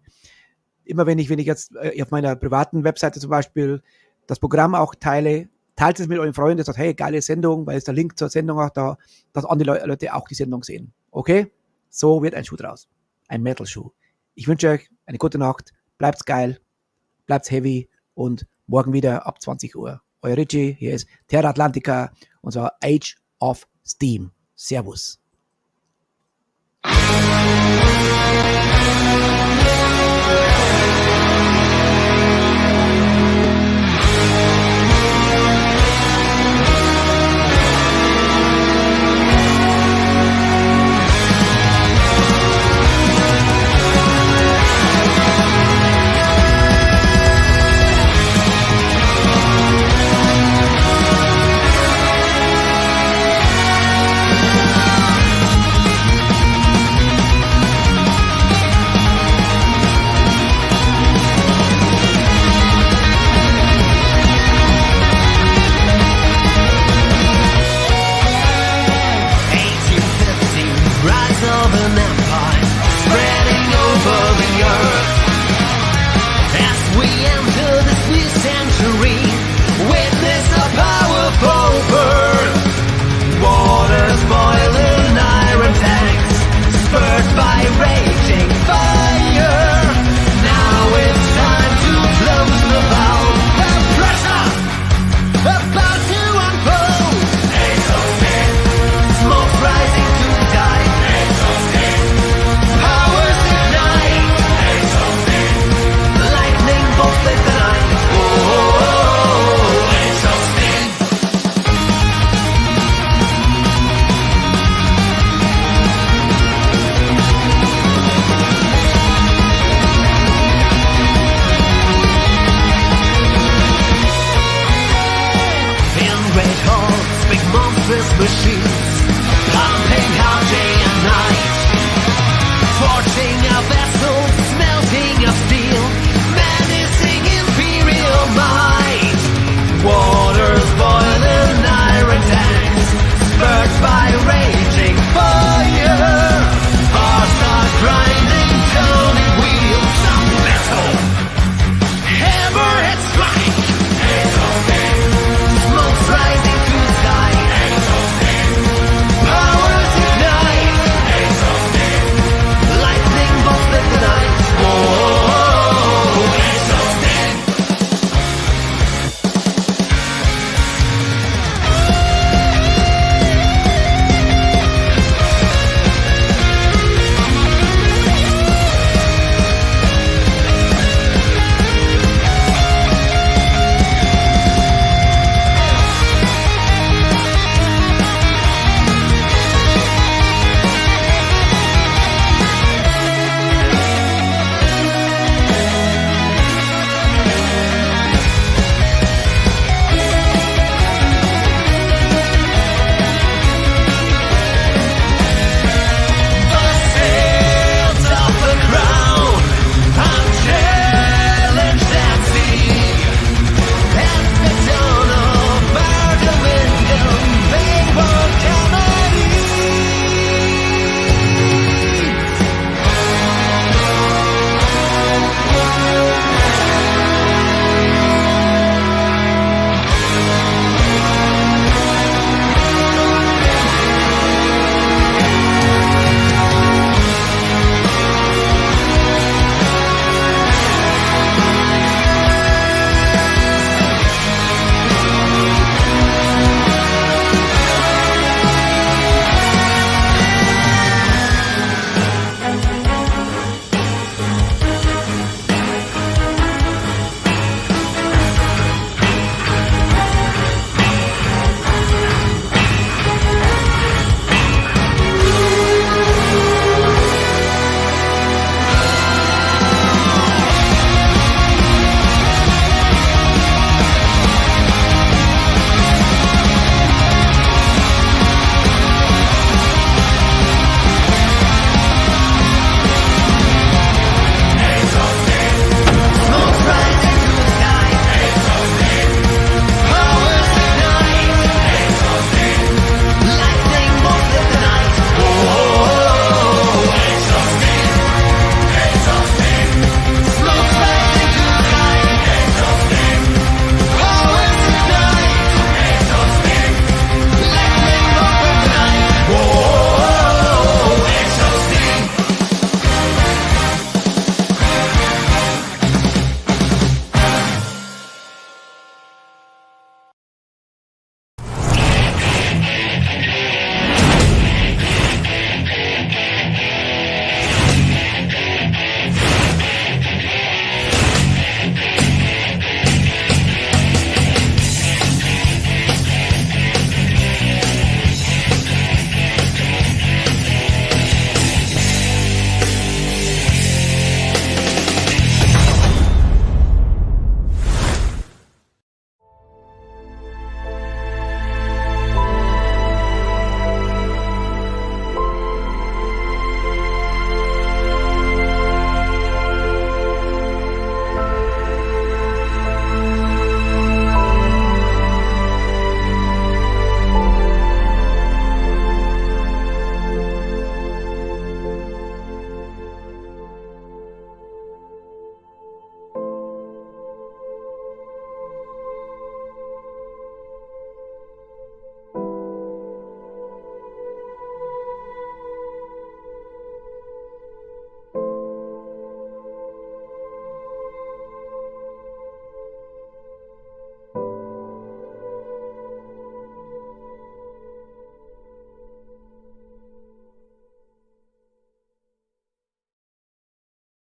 Immer wenn ich jetzt auf meiner privaten Webseite zum Beispiel das Programm auch teile, teilt es mit euren Freunden, sagt, hey, geile Sendung, weil es der Link zur Sendung auch da, dass andere Leute auch die Sendung sehen. Okay? So wird ein Schuh draus. Ein Metal-Schuh. Ich wünsche euch eine gute Nacht. Bleibt's geil, bleibt's heavy und morgen wieder ab 20 Uhr. Euer Richie, hier ist Terra Atlantica, unser Age of Steam. Servus.